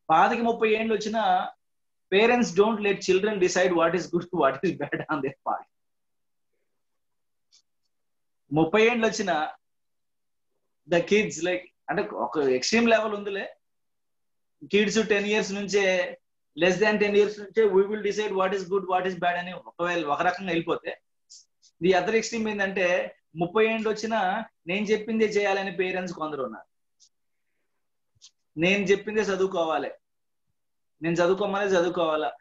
పాతికి 30 ఏళ్ళు వచ్చినా parents don't let children decide what is good what is bad on their part. 30 ఏళ్ళు వచ్చిన ద కిడ్స్ లైక్ అంటే ఒక ఎక్స్ట్రీమ్ లెవెల్ ఉందిలే, కిడ్స్ 10 years నుంచే లెస్ దాన్ 10 years నుంచే we will decide what is good what is bad అని ఒకవేళ ఒక రకంగా వెళ్ళిపోతే, ది అదర్ ఎక్స్ట్రీమ్ ఏంటంటే 30 ఏళ్ళు వచ్చినా నేను చెప్పిందే చేయాలని పేరెంట్స్ కొందరు ఉన్నారు. నేను చెప్పిందే చదువుకోవాలి, నేను చదువుకోమనే చదువుకోవాలా,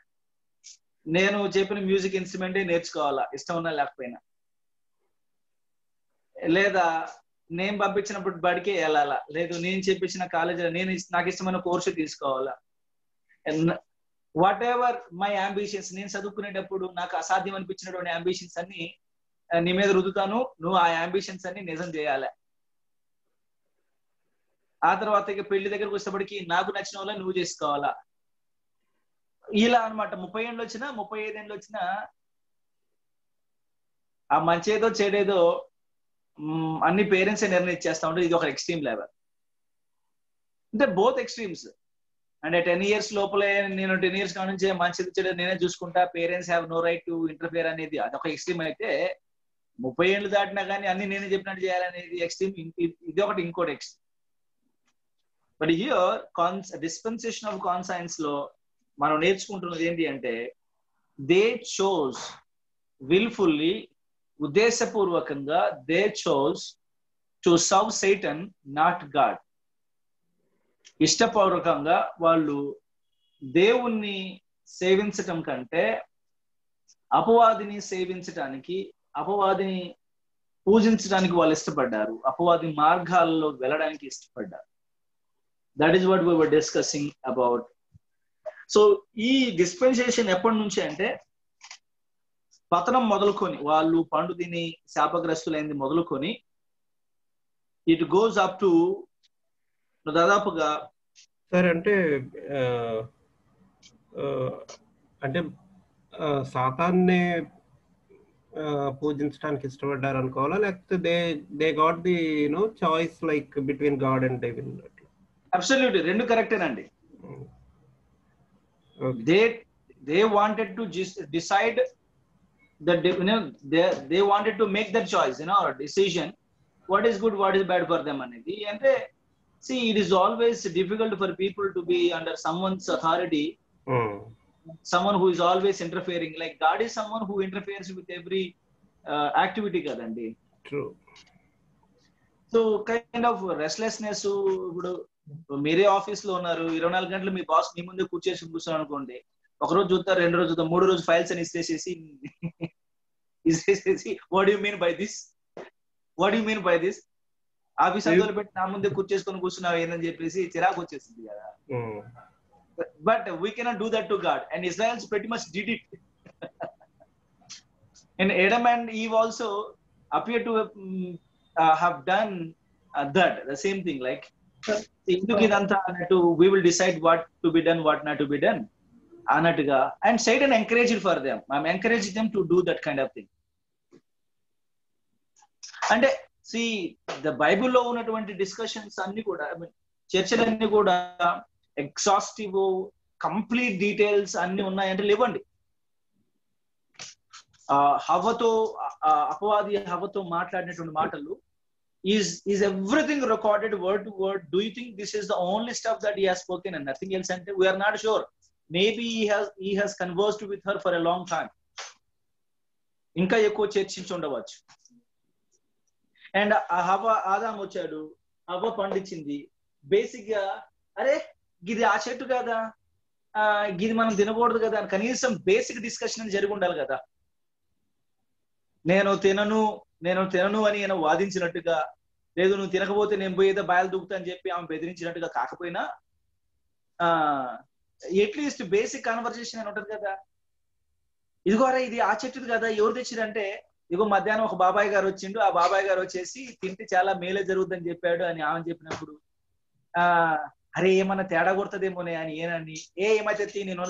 నేను చెప్పిన మ్యూజిక్ ఇన్స్ట్రుమెంటే నేర్చుకోవాలా ఇష్టం ఉన్నా లేకపోయినా, లేదా నేను పంపించినప్పుడు బడికే వెళ్ళాలా, లేదు నేను చెప్పించిన కాలేజీలో నాకు ఇష్టమైన కోర్సు తీసుకోవాలా, వాట్ ఎవర్ మై అంబిషన్స్. నేను చదువుకునేటప్పుడు నాకు అసాధ్యం అనిపించినటువంటి అంబిషన్స్ అన్ని నీ మీద రుద్దుతాను, నువ్వు ఆ అంబిషన్స్ అన్ని నిజం చేయాలి. ఆ తర్వాత ఇక పెళ్లి దగ్గరకు వచ్చేటప్పటికి నాకు నచ్చిన వాళ్ళ నువ్వు చేసుకోవాలా, ఇలా అనమాట. 30 ఏళ్ళు వచ్చినా 35 ఏళ్ళు వచ్చినా ఆ మంచేదో చెడేదో అన్ని పేరెంట్స్ నిర్ణయించేస్తా ఉంటారు. ఇది ఒక ఎక్స్ట్రీమ్ లెవెల్. అంటే బోత్ ఎక్స్ట్రీమ్స్. అంటే 10 years లోపలే నేను 10 years కాడ నుంచే మంచిది చెడు నేనే చూసుకుంటా, parents have no right to interfere అనేది అదొక ఎక్స్ట్రీమ్ అయితే, 30 ఏళ్ళు దాటినా కానీ అన్ని నేనే చెప్పినట్టు చేయాలనేది ఎక్స్ట్రీమ్. ఇది ఒకటి ఇంకోటి extreme. But here dispensation of conscience లో మనం నేర్చుకుంటున్నది ఏంటి అంటే, దే చోజ్ విల్ఫుల్లీ, ఉద్దేశపూర్వకంగా they chose to serve సైటన్ not God. ఇష్టపూర్వకంగా వాళ్ళు దేవుణ్ణి సేవించటం కంటే అపవాదిని సేవించటానికి, అపవాదిని పూజించడానికి వాళ్ళు ఇష్టపడ్డారు, అపవాది మార్గాల్లో వెళ్ళడానికి ఇష్టపడ్డారు. That is what we were discussing about. So ఈ డిస్పెన్సేషన్ ఎప్పటి నుంచి అంటే, పతనం మొదలుకొని వాళ్ళు పండు తిని శాపగ్రస్తులైంది మొదలుకొని ఇట్ గోస్ అప్ టు దాదాపుగా సార్ అంటే అంటే సాతాన్ని పూజించడానికి ఇష్టపడ్డారు అనుకోవాలా, లేకపోతే they got the choice like between God and devil? Absolutely రెండు కరెక్టేనండి. They wanted to decide that they wanted to make that choice, or decision, what is good what is bad for them anedi. Ante see, it is always difficult for people to be under someone's authority, someone who is always interfering. Like God is someone who interferes with every activity kadandi. True. So kind of restlessness. ఇప్పుడు మీరే office లో ఉన్నారు, 24 గంటలు మీ boss మీ ముందే కూర్చొని అనుకోండి, ఒక రోజు చూస్తారు, 2 రోజు చూస్తారు, 3 రోజు ఫైల్స్ అని ఇచ్చేసేసి what you mean by this, what you mean by this, office అందులో పెట్టి నా ముందే కూర్చేసుకొని కూర్చున్నావు ఏందని చెప్పేసి చిరాకు వచ్చేసింది కదా. But we cannot do that to God, and Israel's pretty much did it. And Adam and Eve also appear to have done that, the same thing, like ఎందుకు ఇదంతా అన్నట్టు, we will decide what to be done what not to be done అన్నట్టుగా. And Satan encouraged for them, encouraged them to do that kind of thing. అంటే see the బైబిల్లో ఉన్నటువంటి discussions అన్ని కూడా, చర్చలన్నీ కూడా ఎగ్జాస్టివ్ కంప్లీట్ డీటెయిల్స్ అన్ని ఉన్నాయంటే లేవండి. అపవాది హవ్వతో మాట్లాడినటువంటి మాటలు is everything recorded word to word. Do you think this is the only stuff that he has spoken and nothing else? And we are not sure. Maybe he has conversed with her for a long time, ఇంకా ఎక్కువ చర్చించి ఉండవచ్చు. And Adam వచ్చాడు, హవ్వ పండించింది. Basic గా అరే గిది ఆ చెట్టు కదా, గిది మనం తినకూడదు కదా అని కనీసం బేసిక్ డిస్కషన్ జరిగి ఉండాలి కదా. నేను తినను అని ఆయన వాదించినట్టుగా, లేదు నువ్వు తినకపోతే నేను పోయేదో బయలు దూకుతా అని చెప్పి ఆమె బెదిరించినట్టుగా కాకపోయినా అట్లీస్ట్ బేసిక్ కాన్వర్జేషన్ అని ఉంటది కదా. ఇదిగో అరే ఇది ఆ చెట్టుది కదా, ఎవరు తెచ్చిరంటే ఇగో మధ్యాహ్నం ఒక బాబాయ్ గారు వచ్చిండు, ఆ బాబాయ్ గారు వచ్చేసి తింటే చాలా మేలే జరుగుతుందని చెప్పాడు అని ఆమె చెప్పినప్పుడు, అరే ఏమన్నా తేడా కొడుతుందేమోనే అని ఏనని, ఏమైతే నేను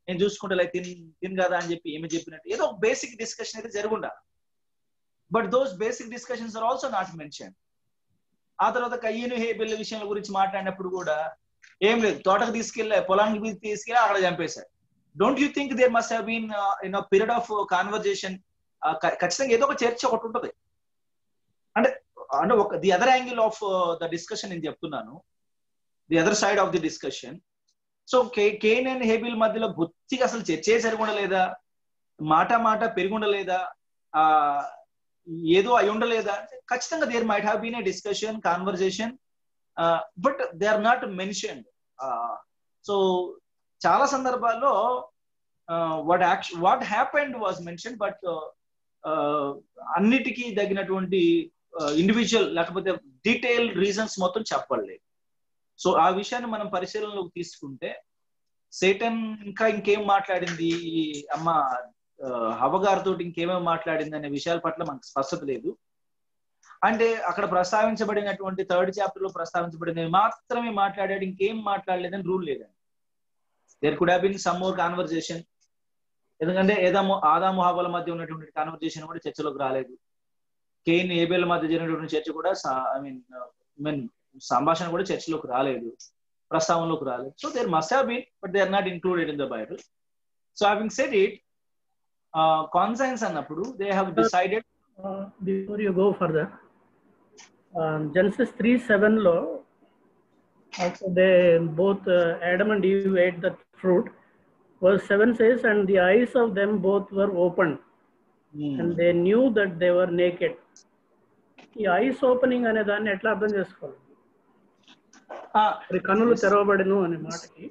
నేను చూసుకుంటలే తిని కదా అని చెప్పి ఏమి చెప్పినట్టు ఏదో బేసిక్ డిస్కషన్ అయితే జరుగుండాలి. But those basic discussions are also not mention. ఆ తర్వాత కయ్యను హేబెల్ విషయాల గురించి మాట్లాడినప్పుడు కూడా ఏం లేదు, తోటకు పొలానికి తీసుకెళ్ళి అక్కడ చంపేశారు. Don't you think there must have been in period of conversation? ఖచ్చితంగా ఏదో ఒక చర్చ ఒకటి ఉంటుంది. అంటే అంటే ఒక the other angle of the discussion నేను చెప్తున్నాను, the other side of the discussion. So Cain and Abel మధ్యలో బొత్తిగా అసలు చర్చే జరగundలేదా? మాట పెరుగుండలేదా? ఏదో అయి ఉండలేదా? ఖచ్చితంగా there might have been a discussion, conversation, but they are not mentioned. So చాలా సందర్భాల్లో what happened was mention, but అన్నిటికీ తగినటువంటి ఇండివిజువల్ లేకపోతే డీటెయిల్ రీజన్స్ మొత్తం చెప్పలేదు. సో ఆ విషయాన్ని మనం పరిశీలనలోకి తీసుకుంటే సేటన్ ఇంకేం మాట్లాడింది, ఈ అమ్మ హవ్వగారితో ఇంకేమేమి మాట్లాడింది అనే విషయాల పట్ల మనకు స్పష్టత లేదు. అంటే అక్కడ ప్రస్తావించబడినటువంటి 3rd chapter లో ప్రస్తావించబడినవి మాత్రమే మాట్లాడాడు, ఇంకేం మాట్లాడలేదని రూల్ లేదండి. There could have been some more conversation. ఎందుకంటే ఆదాము హవ్వల మధ్య ఉన్నటువంటి కాన్వర్జేషన్ కూడా చర్చలోకి రాలేదు. కేన్ హేబెల్ మధ్య జరిగినటువంటి చర్చ కూడా సంభాషణ కూడా చర్చలోకి రాలేదు, ప్రస్తావనలోకి రాలేదు. So there must have been, but they are not included in the Bible. So having said it, conscience అన్నప్పుడు they have decided. Before you go further, Genesis 3:7 లో also they both Adam and Eve ate the fruit. Verse 7 says, and the eyes of them both were opened, and they knew that they were naked. ఈ ice opening అనే దాన్ని ఎట్లా అర్థం చేసుకోవాలి? కన్నులు తెరవబడను అనే మాటకి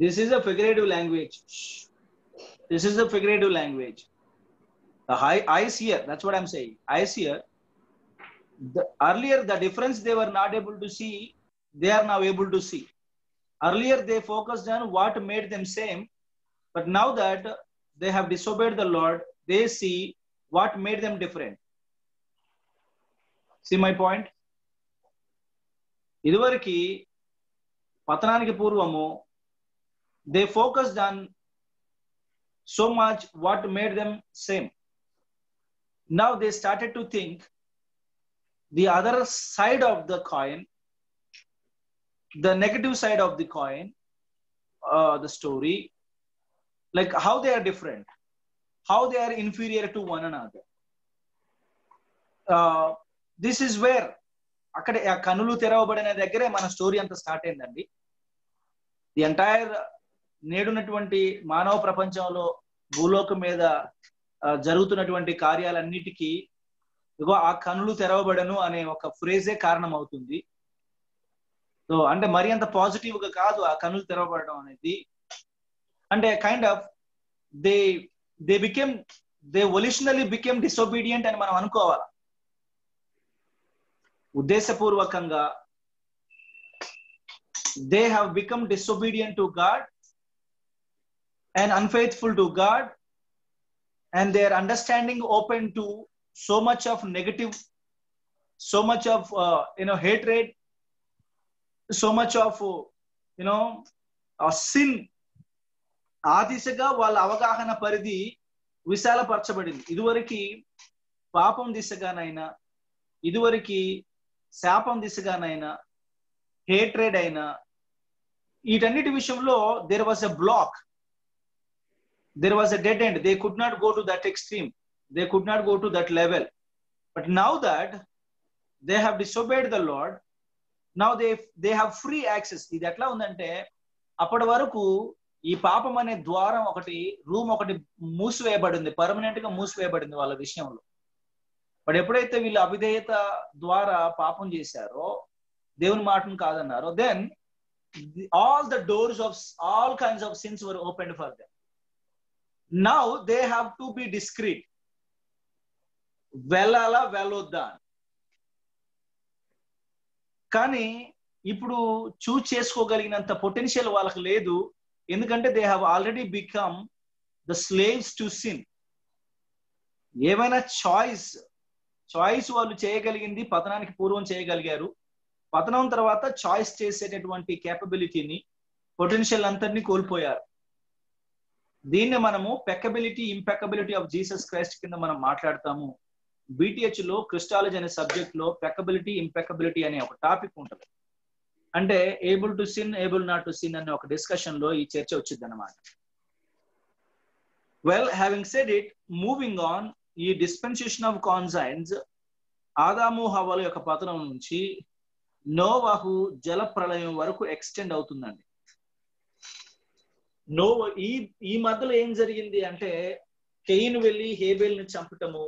this is a figurative language. This is a figurative language. The eyes here, that's what I'm saying. Eyes here. Earlier, the difference they were not able to see, they are now able to see. Earlier, they focused on what made them same, but now that they have disobeyed the Lord, they see what made them different. See my point? ఇదివరకు పతనానికి పూర్వము they focused on so much what made them same. Now they started to think the other side of the coin, the negative side of the coin, the story, like how they are different, how they are inferior to one another. This is where అక్కడే ఆ కనులు తెరవబడిన దగ్గరే మన story అంతా start అయిందండి. The entire నేడున్నటువంటి మానవ ప్రపంచంలో భూలోకం మీద జరుగుతున్నటువంటి కార్యాలన్నిటికీ ఇగో ఆ కనులు తెరవబడను అనే ఒక ఫ్రేజే కారణం అవుతుంది. సో అంటే మరి అంత పాజిటివ్ గా కాదు ఆ కనులు తెరవబడడం అనేది. అంటే kind of they volitionally became disobedient అని మనం అనుకోవాలి. ఉద్దేశపూర్వకంగా they have become disobedient to God and unfaithful to God, and their understanding open to so much of negative, so much of hatred, so much of sin. ఆ దిశగా వాళ్ళ అవగాహన పరిధి విశాలపరచబడింది. ఇదివరకు పాపం దిశగానైనా, ఇదివరకు శాపం దిశగానైనా, హేట్రేడ్ అయినా, వీటన్నిటి విషయంలో there was a block. There was a dead end. They could not go to that extreme. They could not go to that level. But now that they have disobeyed the Lord, now they have free access. ఇది ఎట్లా ఉందంటే అప్పటి వరకు ఈ పాపం అనే ద్వారం room ఒకటి మూసివేయబడింది, పర్మనెంట్ గా మూసివేయబడింది వాళ్ళ విషయంలో. బట్ ఎప్పుడైతే వీళ్ళు అవిధేయత ద్వారా పాపం చేశారో, దేవుని మాటను కాదన్నారో, then all the doors of all kinds of sins were opened for them. Now they have to be discreet. వెళ్ళాలా వెళ్ళొద్దా కానీ ఇప్పుడు చూస్ చేసుకోగలిగినంత పొటెన్షియల్ వాళ్ళకి లేదు. ఎందుకంటే they have already become the slaves to sin. ఏమైనా చాయిస్ వాళ్ళు చేయగలిగింది పతనానికి పూర్వం చేయగలిగారు. పతనం తర్వాత చాయిస్ చేసేటటువంటి కేపబిలిటీని, పొటెన్షియల్ అంతటినీ కోల్పోయారు. దీన్ని మనము పెక్కబిలిటీ, ఇంపెక్కబిలిటీ ఆఫ్ జీసస్ క్రైస్ట్ కింద మనం మాట్లాడతాము. BTH లో క్రిస్టాలజీ అనే సబ్జెక్ట్ లో పెకబిలిటీ ఇంపెకబిలిటీ అనే ఒక టాపిక్ ఉంటుంది. అంటే able to sin, able not to sin అనే ఒక డిస్కషన్ లో ఈ చర్చ వచ్చింది అనమాట. Well, having said it, moving on, ఈ డిస్పెన్సేషన్ ఆఫ్ కాన్సైన్స్ ఆదాము హవ్వల యొక్క పతనం నుంచి నోవాహు జల ప్రళయం వరకు ఎక్స్టెండ్ అవుతుందండి. ఈ మధ్యలో ఏం జరిగింది అంటే, కెయిన్ వెళ్ళి హేబేల్ని చంపటము,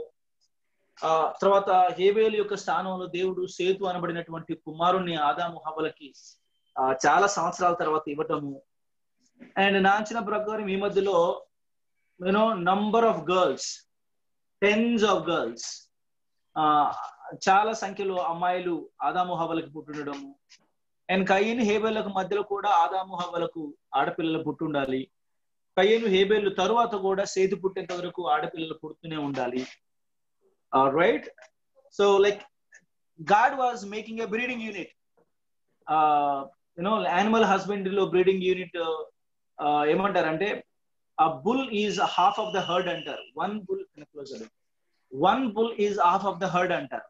ఆ తర్వాత హేబేల్ యొక్క స్థానంలో దేవుడు సేతు అనబడినటువంటి కుమారుణ్ణి ఆదాము హవ్వలకి చాలా సంవత్సరాల తర్వాత ఇవ్వటము. అండ్ నా అంచనా ప్రకారం ఈ మధ్యలో number of girls, tens of girls, చాలా సంఖ్యలో అమ్మాయిలు ఆదాము హవ్వలకి పుట్టుండడము. అండ్ కయీను హేబేలకు మధ్యలో కూడా ఆదాము హవ్వలకు ఆడపిల్లలు పుట్టుండాలి. కయీను హేబేలు తరువాత కూడా సేతు పుట్టేంత వరకు ఆడపిల్లలు పుడుతూనే ఉండాలి. Right, so like God was making a breeding unit. Animal హస్బెండరీలో బ్రీడింగ్ యూనిట్ ఏమంటారంటే, a bull is half of the herd అంటారు. one bull is half of the herd అంటారు.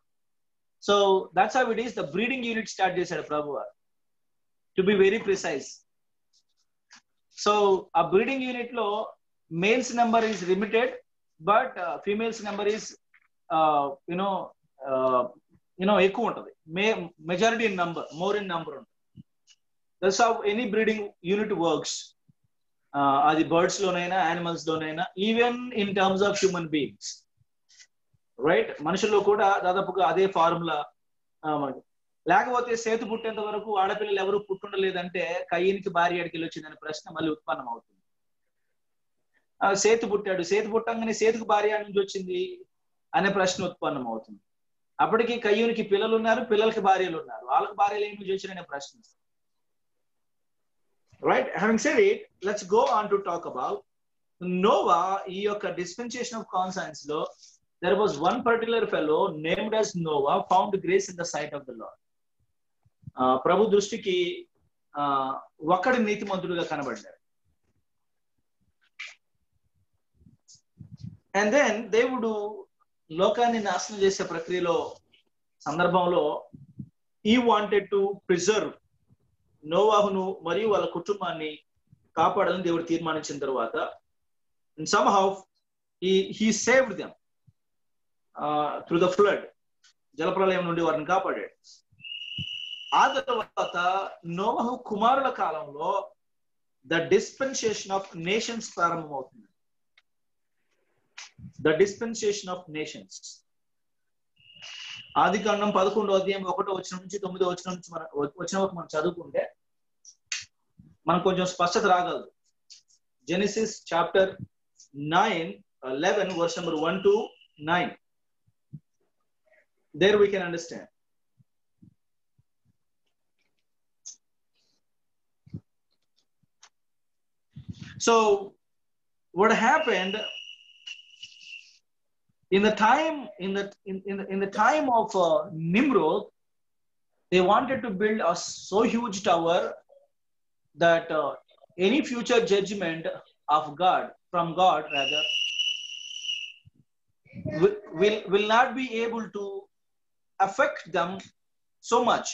So that's how it is. The breeding unit start చేశాడు ప్రభు, to be very precise. So a breeding unit లో males number is limited, but females number is ఎక్కువ ఉంటుంది. Majority in number, more in number ఉంటుంది. That's how any breeding unit works. అది birds లోనైనా animals లోనైనా, even in terms of human beings, right? మనుషుల్లో కూడా దాదాపుగా అదే ఫార్ములా. లేకపోతే సేతు పుట్టేంత వరకు ఆడపిల్లలు ఎవరు పుట్టుండలేదంటే కయీనికి భార్య అడికి వచ్చిందనే ప్రశ్న మళ్ళీ ఉత్పన్నం అవుతుంది. సేతు పుట్టాడు, సేతు పుట్టంగానే సేతుకు భార్య నుంచి వచ్చింది అనే ప్రశ్న ఉత్పన్నం అవుతుంది. అప్పటికి కయ్యూనికి పిల్లలు ఉన్నారు, పిల్లలకి భార్యలు ఉన్నారు, వాళ్ళకి భార్యలు ఏమి నుంచి వచ్చిన ప్రశ్న. Right, having said it, let's go on to talk about Noah. ఈ యొక్క dispensation of conscience లో there was one particular fellow named as Noah found grace in the sight of the Lord. ప్రభు దృష్టికి ఒక్కడి నీతిమంతుడుగా కనబడ్డాడు. అండ్ దెన్ దేవుడు లోకాన్ని నాశనం చేసే ప్రక్రియలో సందర్భంలో he wanted to preserve నోవాహును మరియు వాళ్ళ కుటుంబాన్ని కాపాడాలని దేవుడు తీర్మానించిన తర్వాత somehow he saved them through the flood. జలప్రలయం నుండి వారిని కాపాడాడు. ఆ తర్వాత నోవాహు కుమారుల కాలంలో ద డిస్పెన్సేషన్ ఆఫ్ నేషన్స్ ప్రారంభమవుతుంది. The dispensation of nations. ఆదికాండం 11వ అధ్యాయం 1వ వచనం నుంచి 9వ వచనం నుంచి మనం చదువుకుంటే మనకు కొంచెం స్పష్టత రాగలదు. Genesis chapter 9:11 verse number 1 to 9. There we can understand. So what happened in the time of Nimrod, they wanted to build a so huge tower that any future judgment of God, from God rather, will not be able to affect them so much.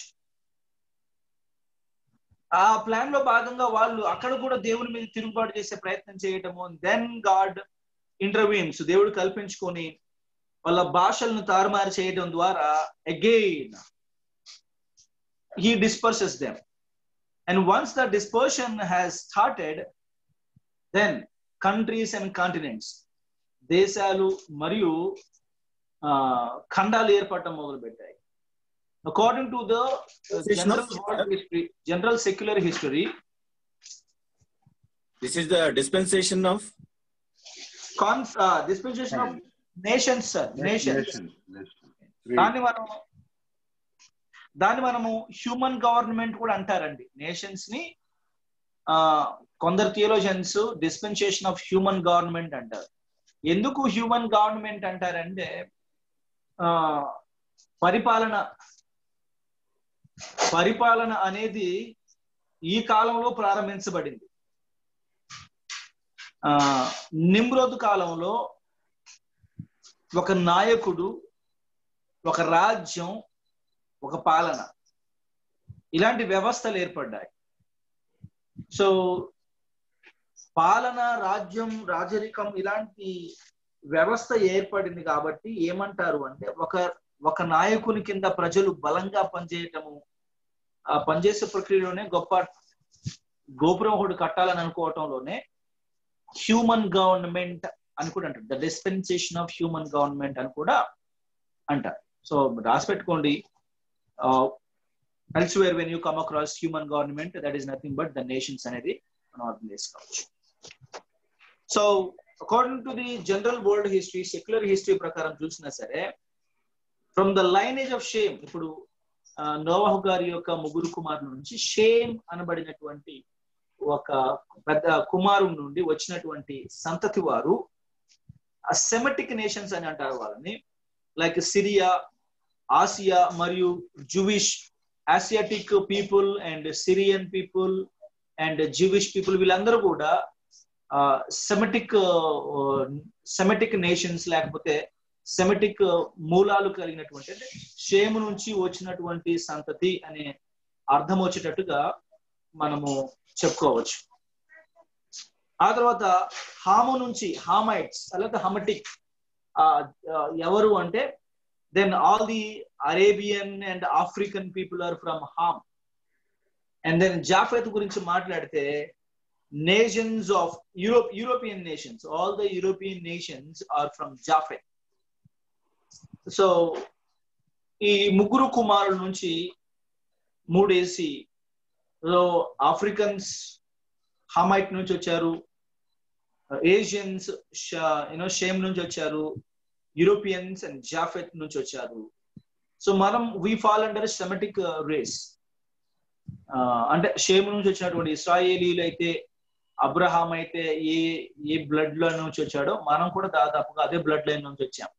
ఆ plan లో భాగంగా వాళ్ళు అక్కడ కూడా దేవుని మీద తిరుగుబాటు చేసే ప్రయత్నం చేయటము. దెన్ గాడ్ ఇంటర్వీన్స్, దేవుడు కల్పించుకొని వాళ్ళ భాషలను తారుమారు చేయడం ద్వారా again he disperses them. And once the dispersion has started, then countries and continents, దేశాలు మరియు ఖండాలు ఏర్పడటం మొదలు పెట్టాయి. According to the general secular history, this is the dispensation of nations, sir. Nations. దాన్ని మనము హ్యూమన్ గవర్నమెంట్ కూడా అంటారండి. నేషన్స్ ని కొందరు థియోలోజియన్స్ డిస్పెన్సేషన్ ఆఫ్ హ్యూమన్ గవర్నమెంట్ అంటారు. ఎందుకు హ్యూమన్ గవర్నమెంట్ అంటారంటే పరిపాలన అనేది ఈ కాలంలో ప్రారంభించబడింది. నిమ్రోద్ కాలంలో ఒక నాయకుడు ఒక రాజ్యం, ఒక పాలన, ఇలాంటి వ్యవస్థలు ఏర్పడ్డాయి. సో పాలన, రాజ్యం, రాజరికం ఇలాంటి వ్యవస్థ ఏర్పడింది కాబట్టి ఏమంటారు అంటే ఒక నాయకుని కింద ప్రజలు బలంగా పనిచేయటము, ఆ పనిచేసే ప్రక్రియలోనే గొప్ప గోపురం ఒకటి కట్టాలని అనుకోవటంలోనే హ్యూమన్ గవర్నమెంట్ అని కూడా అంటారు. The dispensation of human government అని కూడా అంటారు. సో రాసి పెట్టుకోండి, elsewhere when you come across human government, that is nothing but the nations అనేది మనం అర్థం చేసుకోవచ్చు. So according to the general world history, secular history ప్రకారం చూసినా సరే, from the lineage of shame, ఇప్పుడు నోవాహు గారి యొక్క ముగ్గురు కుమారుల నుంచి షేమ్ అనబడినటువంటి ఒక పెద్ద కుమారుడి నుండి వచ్చినటువంటి సంతతి వారు సెమెటిక్ నేషన్స్ అని అంటారు వాళ్ళని. లైక్ సిరియా, ఆసియా మరియు Jewish, Asiatic people and Syrian people and Jewish people, వీళ్ళందరూ కూడా సెమెటిక్ నేషన్స్ లేకపోతే సెమెటిక్ మూలాలు కలిగినటువంటి, అంటే షేము నుంచి వచ్చినటువంటి సంతతి అనే అర్థం వచ్చేటట్టుగా మనము చెప్పుకోవచ్చు. ఆ తర్వాత హాము నుంచి హామైట్స్, అలాగే హమటిక్ ఎవరు అంటే then all the Arabian and African people are from Ham. And then Japheth గురించి మాట్లాడితే nations of European nations, all the European nations are from Japheth. So ఈ ముగ్గురు కుమారుల నుంచి మూడేసి, ఆఫ్రికన్స్ హామైట్ నుంచి వచ్చారు, ఏషియన్స్ షేమ్ నుంచి వచ్చారు, యూరోపియన్స్ అండ్ జాఫెత్ నుంచి వచ్చారు. సో మనం we fall under Semitic race. అంటే షేమ్ నుంచి వచ్చినటువంటి ఇశ్రాయేలీలు అయితే, అబ్రహాం అయితే ఏ బ్లడ్ లైన్ నుంచి వచ్చాడో మనం కూడా దాదాపుగా అదే బ్లడ్ లైన్ నుంచి వచ్చాం.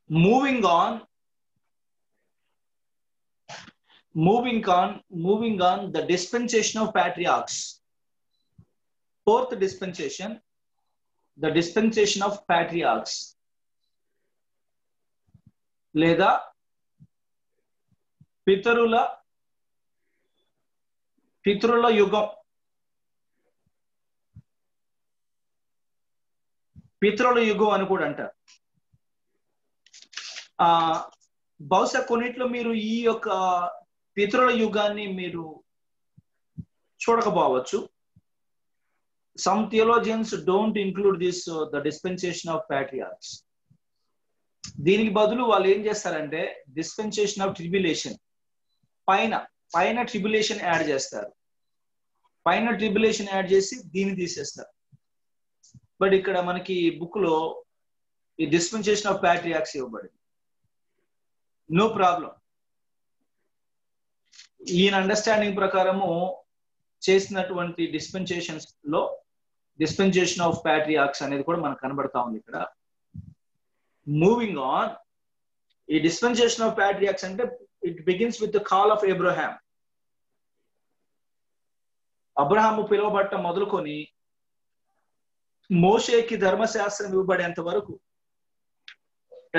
Moving on, the dispensation of patriarchs. Fourth dispensation, the dispensation of patriarchs. లేదా పితరుల యుగం. పితరుల యుగం అని కూడా అంటారు. బహుశా కొన్నిట్లో మీరు ఈ యొక్క పితరుల యుగాన్ని మీరు చూడకపోవచ్చు. Some theologians don't include this the dispensation of patriarchs. దీనికి బదులు వాళ్ళు ఏం చేస్తారంటే dispensation of tribulation, పైన ట్రిబులేషన్ యాడ్ చేస్తారు. పైన ట్రిబులేషన్ యాడ్ చేసి దీన్ని తీసేస్తారు. బట్ ఇక్కడ మనకి బుక్ లో ఈ డిస్పెన్సేషన్ ఆఫ్ ప్యాట్రియార్క్స్ ఇవ్వబడింది. No problem. ఈయన అండర్స్టాండింగ్ ప్రకారము చేసినటువంటి డిస్పెన్సేషన్స్ లో డిస్పెన్సేషన్ ఆఫ్ ప్యాట్రియార్క్స్ అనేది కూడా మనకు కనబడతా ఉంది ఇక్కడ. మూవింగ్ ఆన్, ఈ డిస్పెన్సేషన్ ఆఫ్ ప్యాట్రియార్క్స్ అంటే it begins with the call of Abraham. అబ్రహాము పిలువబడటం మొదలుకొని మోషేకి ధర్మశాస్త్రం ఇవ్వబడేంత వరకు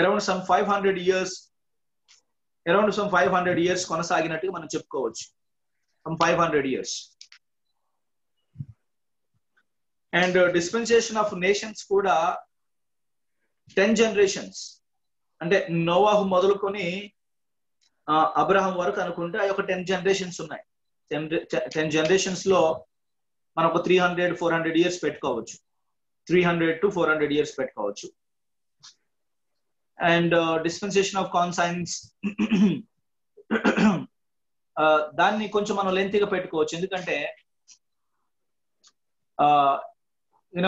అరౌండ్ సమ్ 500 years కొనసాగినట్టుగా మనం చెప్పుకోవచ్చు. Some 500 years. And dispensation of nations కూడా 10 generations, అంటే నోవాహు మొదలుకొని అబ్రహాం వరకు అనుకుంటే ఆ యొక్క 10 generations ఉన్నాయి. 10 generations లో మనం ఒక 300-400 years పెట్టుకోవచ్చు. 300 to 400 years పెట్టుకోవచ్చు. అండ్ డిస్పెన్సేషన్ ఆఫ్ కాన్సైన్స్ దాన్ని కొంచెం మనం లెంతీగా పెట్టుకోవచ్చు. ఎందుకంటే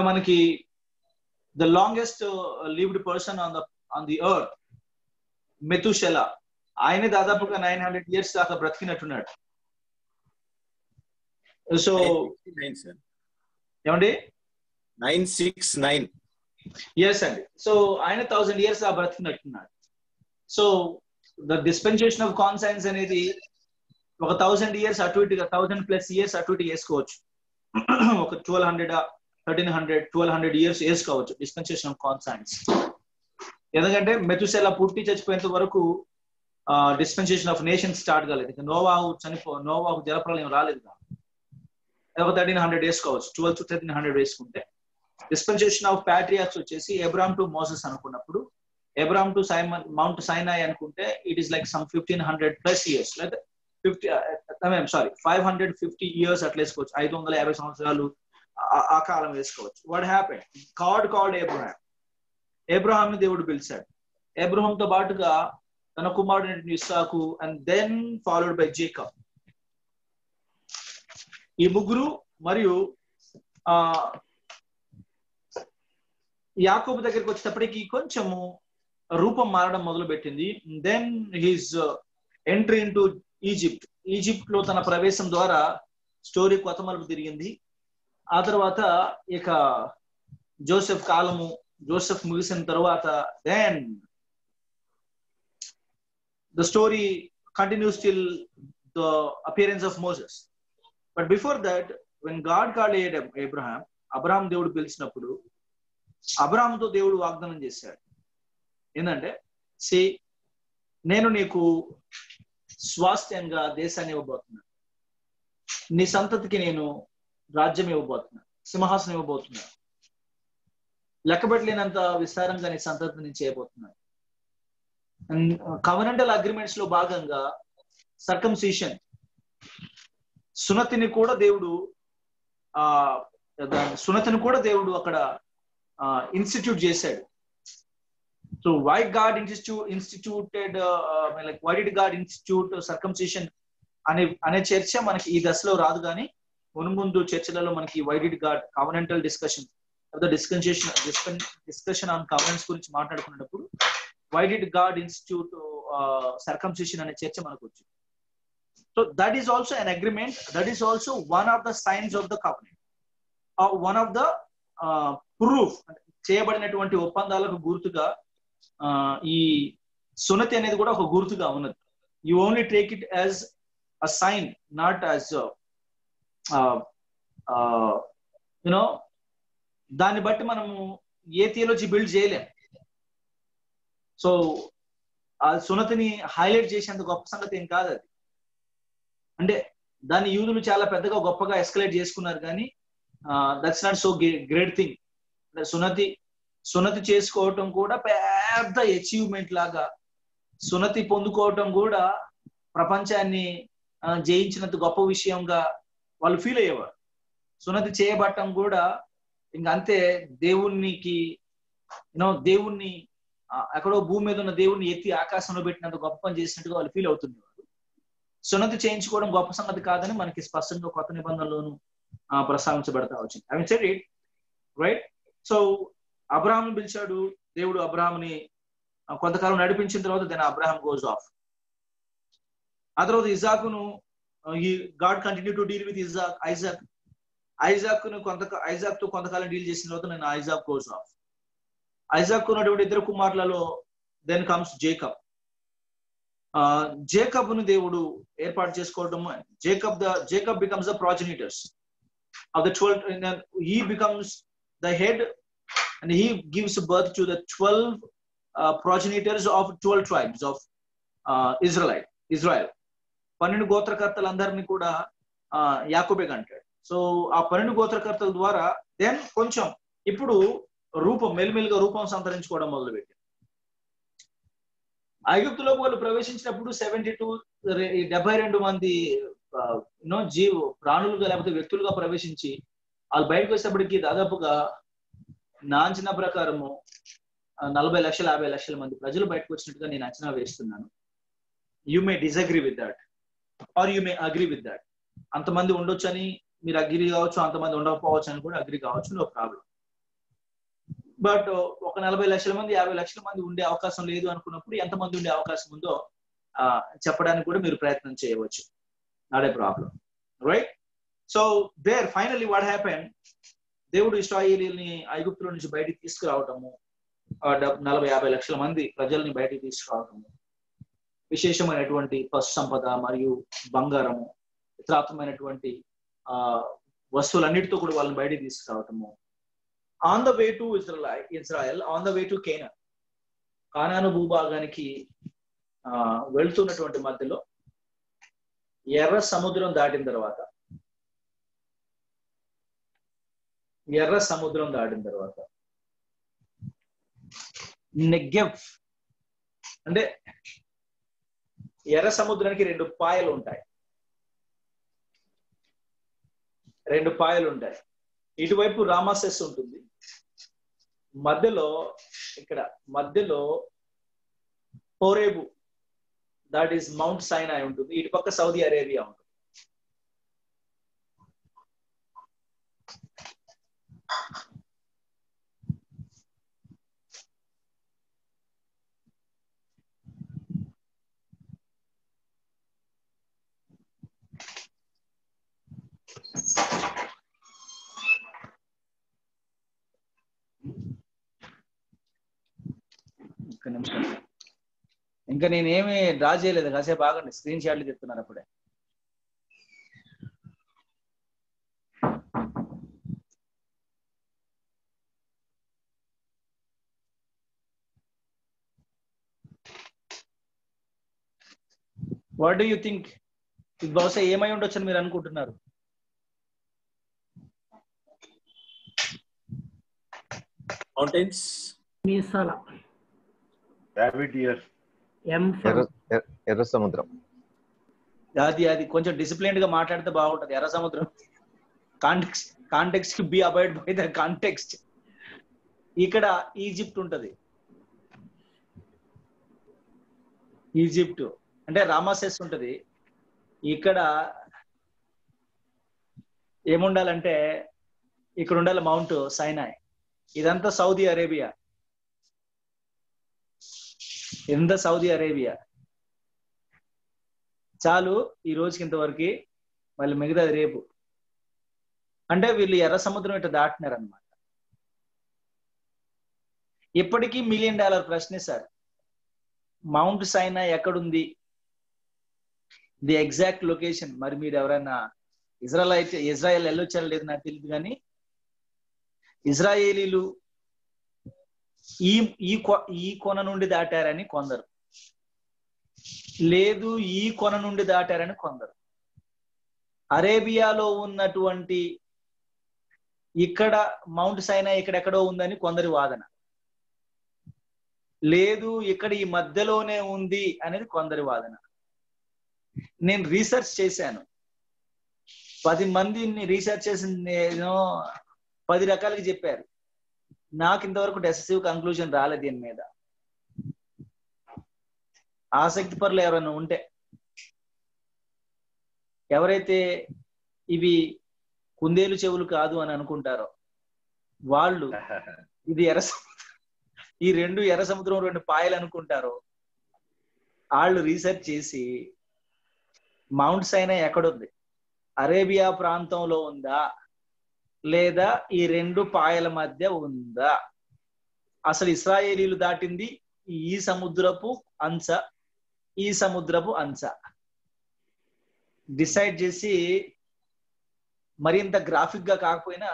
మనకి the longest lived person on the earth Methuselah, ఆయనే దాదాపుగా 900 years దాకా బ్రతికినట్టున్నాడు. సో ఏమండి 969. ఎస్ అండి. సో ఆయన 1000 years దాకా బ్రతికినట్టున్నాడు. So the dispensation of conscience అనేది ఒక 1000 years అటు ఇటుగా 1000+ years అటు ఇటు వేసుకోవచ్చు. ఒక 1200 1300 1200 years వేసుకోవచ్చు డిస్పెన్సేషన్ ఆఫ్ కాన్సైన్స్. ఎందుకంటే మెతుసెలా పుట్టి చచ్చిపోయేంత వరకు డిస్పెన్సేషన్ ఆఫ్ నేషన్ స్టార్ట్ కాలేదు. ఇంకా నోవాహు జలప్రలయం రాలేదు. ఒక 1300 వేసుకోవచ్చు. 12 to 1300 వేసుకుంటే డిస్పెన్సేషన్ ఆఫ్ ప్యాట్రియార్క్స్ వచ్చేసి అబ్రహాం టు మోసెస్ అనుకున్నప్పుడు, అబ్రహాం టు మౌంట్ సైనాయ్ అనుకుంటే it is like some 1500+ years, లేదా 550 years అట్లా వేసుకోవచ్చు. 550 సంవత్సరాలు ఆ కాలం వేసుకోవచ్చు. What happened? God called Abraham. అబ్రహాంని దేవుడు పిలిచాడు. అబ్రహాంతో పాటుగా తన కుమారుడు ఇస్సాకు and then followed by Jacob. ఈ ముగ్గురు మరియు యాకోబు దగ్గరికి వచ్చేటప్పటికి కొంచెము రూపం మారడం మొదలు పెట్టింది. Then his entry into Egypt. Egypt లో తన ప్రవేశం ద్వారా స్టోరీ కొత్త మలుపు తిరిగింది. ఆ తర్వాత ఇక జోసెఫ్ ముగిసిన తర్వాత then the story continues till the appearance of Moses. But before that when God called Abraham దేవుడు పిలిచినప్పుడు అబ్రహాంతో దేవుడు వాగ్దానం చేశాడు. ఏంటంటే, నేను నీకు స్వాస్థ్యంగా దేశాన్ని ఇవ్వబోతున్నాను, నీ సంతతికి నేను రాజ్యం ఇవ్వబోతున్నాను, సింహాసనం ఇవ్వబోతున్నాను, లెక్కబెట్టలేనంత విస్తారంగా నీ సంతతిని నేను చేయబోతున్నాను. కవెనెంటల్ అగ్రిమెంట్స్ లో భాగంగా సర్కంసిషన్, సున్నతిని కూడా దేవుడు అక్కడ ఇన్స్టిట్యూట్ చేశాడు. So why God instituted why did God institute circumcision అనే చర్చ మనకి ఈ దశలో రాదు. కానీ ముందు చర్చలలో మనకి why did God covenantal discussion on covenants గురించి మాట్లాడుకున్నప్పుడు why did God institute circumcision అనే చర్చ మనకు వచ్చింది. So that is also an agreement, that is also one of the signs of the covenant, or one of the proof, చేయబడినటువంటి ఒప్పందాలకు గుర్తుగా ఈ సున్నతి అనేది కూడా ఒక గుర్తుగా ఉన్నది. You only take it as a sign, not as you know దాన్ని బట్టి మనము ఏ థియాలజీ బిల్డ్ చేయలేం. సో ఆ సున్నతిని హైలైట్ చేసేంత గొప్ప సంగతి ఏం కాదు అది. అంటే దాన్ని యూదులు చాలా పెద్దగా గొప్పగా ఎస్కలేట్ చేసుకున్నారు, కానీ that's not so great thing. సున్నతి చేసుకోవటం కూడా పెద్ద అచీవ్మెంట్ లాగా, సున్నతి పొందుకోవటం కూడా ప్రపంచాన్ని జయించినంత గొప్ప విషయంగా వాళ్ళు ఫీల్ అయ్యేవారు. సున్నతి చేయబట్టం కూడా ఇంకా అంతే, దేవుణ్ణి ఎక్కడో భూమి మీద ఉన్న దేవుణ్ణి ఎత్తి ఆకాశంలో పెట్టినంత గొప్ప పని చేసినట్టుగా వాళ్ళు ఫీల్ అవుతుండేవారు. సున్నతి చేయించుకోవడం గొప్ప సంగతి కాదని మనకి స్పష్టంగా కొత్త నిబంధనలోను ప్రస్తావించబడతా వచ్చింది. I mean said it right. So అబ్రహాంని పిలిచాడు దేవుడు. అబ్రహాంని కొంతకాలం నడిపించిన తర్వాత దెన్ అబ్రహాం గోస్ ఆఫ్. ఆ తర్వాత ఇజాకును God continue to deal with Isaac తో కొంతకాలం డీల్ చేసిన తర్వాత నేను ఐజాక్ గోస్ ఆఫ్. ఐజాక్ ఉన్నటువంటి ఇద్దరు కుమారులలో దెన్ కమ్స్ జేకబ్. జేకబ్ను దేవుడు ఏర్పాటు చేసుకోవడం. Jacob becomes the progenitors of the 12. He becomes the head and he gives birth to the 12 progenitors of 12 tribes of Israel. 12 గోత్రకర్తలందరినీ కూడా యాకోబే అంటాడు. సో ఆ 12 గోత్రకర్తల ద్వారా దెన్ కొంచెం ఇప్పుడు మెల్లిమెల్లిగా రూపం సంతరించుకోవడం మొదలుపెట్టారు. ఐగుప్తులోకి వాళ్ళు ప్రవేశించినప్పుడు 72 మంది ప్రాణులుగా లేకపోతే వ్యక్తులుగా ప్రవేశించి వాళ్ళు బయటకు వచ్చేటప్పటికి దాదాపుగా నా అంచనా ప్రకారము 40 లక్షల 50 లక్షల మంది ప్రజలు బయటకు వచ్చినట్టుగా నేను అంచనా వేస్తున్నాను. You may disagree with that or you may agree with that. అంతమంది ఉండొచ్చు అని మీరు అగ్రీ కావచ్చు, అంతమంది ఉండకపోవచ్చు అని కూడా అగ్రీ కావచ్చు, నో ప్రాబ్లం. బట్ ఒక 40 లక్షల మంది 50 లక్షల మంది ఉండే అవకాశం లేదు అనుకున్నప్పుడు ఎంతమంది ఉండే అవకాశం ఉందో చెప్పడానికి కూడా మీరు ప్రయత్నం చేయవచ్చు, not a problem right. So there finally what happen, దేవుడు ఇశ్రాయేలీయుల్ని ఐగుప్తుల నుంచి బయటికి తీసుకురావటము, 40-50 లక్షల మంది ప్రజల్ని బయటికి తీసుకురావటము, విశేషమైనటువంటి పశు సంపద మరియు బంగారము ఇతరాత్మైనటువంటి వస్తువులన్నిటితో కూడా వాళ్ళని బయటికి తీసుకురావటము. On the way to Israel, on the way to Canaan, కానాను భూభాగానికి వెళ్తున్నటువంటి మధ్యలో ఎర్ర సముద్రం దాటిన తర్వాత నెగ్గెవ్ అంటే ఎర్ర సముద్రానికి 2 పాయలు ఉంటాయి. ఇటువైపు రామాసెస్ ఉంటుంది, మధ్యలో హోరేబు, దట్ ఈస్ మౌంట్ సైనాయ్ ఉంటుంది. ఇటు పక్క సౌదీ అరేబియా ఉంటుంది. ఒక్క నిమిషం, ఇంకా నేనేమి డ్రా చేయలేదు, కాసేపు ఆగండి, స్క్రీన్ షాట్లు చెప్తున్నారు అప్పుడే. What do you think? ఇది బహుశా ఏమై ఉండొచ్చు అని మీరు అనుకుంటున్నారు? మౌంటైన్స్, మీసాల, ఎర్ర సముద్రం. అది కొంచెం డిసిప్లైన్డ్ గా మాట్లాడితే బాగుంటది. ఎర్ర సముద్రం context be avoid by the context. ఇక్కడ ఈజిప్ట్ ఉంటది. ఈజిప్ట్ అంటే రామాసెస్ ఉంటది. ఇక్కడ ఏముండాలంటే ఇక్కడ ఉండాలి మౌంట్ సైనాయ్. ఇదంతా సౌదీ అరేబియా. చాలు ఈ రోజుకి ఇంతవరకు, మళ్ళీ మిగతాది రేపు. అంటే వీళ్ళు ఎర్ర సముద్రం ఇట్లా దాటినారు అనమాట. ఇప్పటికీ $1 మిలియన్ ప్రశ్నే సార్, మౌంట్ సైనాయ్ ఎక్కడుంది, ది ఎగ్జాక్ట్ లొకేషన్. మరి మీరు ఎవరైనా ఇజ్రాయెల్ వెళ్ళొచ్చారో లేదు నాకు తెలియదు, కానీ ఇజ్రాయేలీలు ఈ కొన నుండి దాటారని కొందరు, లేదు ఈ కొన నుండి దాటారని కొందరు. అరేబియాలో ఉన్నటువంటి ఇక్కడ మౌంట్ సైనాయ్ ఇక్కడెక్కడో ఉందని కొందరి వాదన, లేదు ఇక్కడ ఈ మధ్యలోనే ఉంది అనేది కొందరి వాదన. నేను రీసెర్చ్ చేశాను, 10 మందిని రీసెర్చ్ చేసి నేను 10 రకాలుగా చెప్పారు. నాకు ఇంతవరకు డెసిసివ్ కంక్లూజన్ రాలేదు దీని మీద. ఆసక్తి పరులు ఎవరైనా ఉంటే, ఎవరైతే ఇవి కుందేలు చెవులు కాదు అని అనుకుంటారో వాళ్ళు, ఇది ఈ 2 ఎర్ర సముద్రం 2 పాయలు అనుకుంటారో వాళ్ళు రీసెర్చ్ చేసి మౌంట్ సైనాయ్ ఎక్కడుంది, అరేబియా ప్రాంతంలో ఉందా లేదా ఈ 2 పాయల మధ్య ఉందా, అసలు ఇశ్రాయేలీలు దాటింది ఈ సముద్రపు అంచ, ఈ సముద్రపు అంచ డిసైడ్ చేసి, మరింత గ్రాఫిక్ గా కాకపోయినా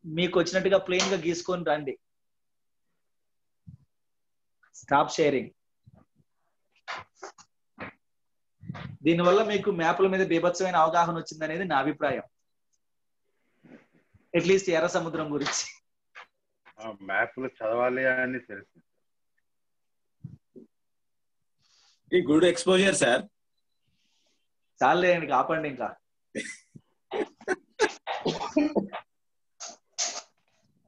మీకు వచ్చినట్టుగా ప్లెయిన్ గా గీసుకొని రండి. Stop sharing. దీనివల్ల మీకు మ్యాప్ల మీద బీభత్సమైన అవగాహన వచ్చిందనేది నా అభిప్రాయం, అట్లీస్ట్ ఎర్ర సముద్రం గురించి. మ్యాప్లు చదవాలి అని తెలుసు. ఈ గుడ్ ఎక్స్పోజర్ సార్. చాలేండి, ఆపండి ఇంకా.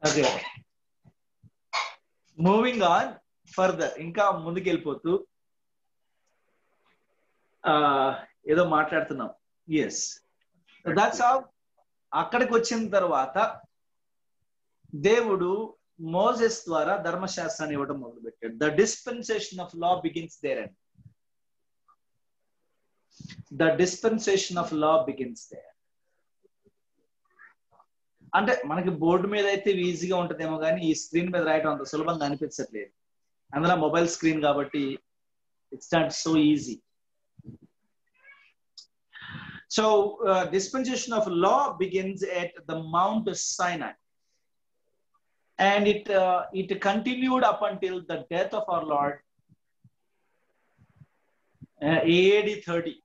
ఓకే, మూవింగ్ ఆన్ ఫర్దర్, ఇంకా ముందుకెళ్ళిపోతూ ఏదో మాట్లాడుతున్నాం. Yes, that's how. అక్కడికి వచ్చిన తర్వాత దేవుడు మోసెస్ ద్వారా ధర్మశాస్త్రాన్ని ఇవ్వడం మొదలుపెట్టాడు. The dispensation of law begins there and the dispensation of law begins there. అంటే మనకి బోర్డు మీద అయితే ఈజీగా ఉంటుందేమో కానీ ఈ స్క్రీన్ మీద రాయడం అంత సులభంగా అనిపించట్లేదు. అందులో మొబైల్ స్క్రీన్ కాబట్టి It's not so easy. So dispensation of law begins at the Mount Sinai, and it continued up until the death of our Lord, AD 30.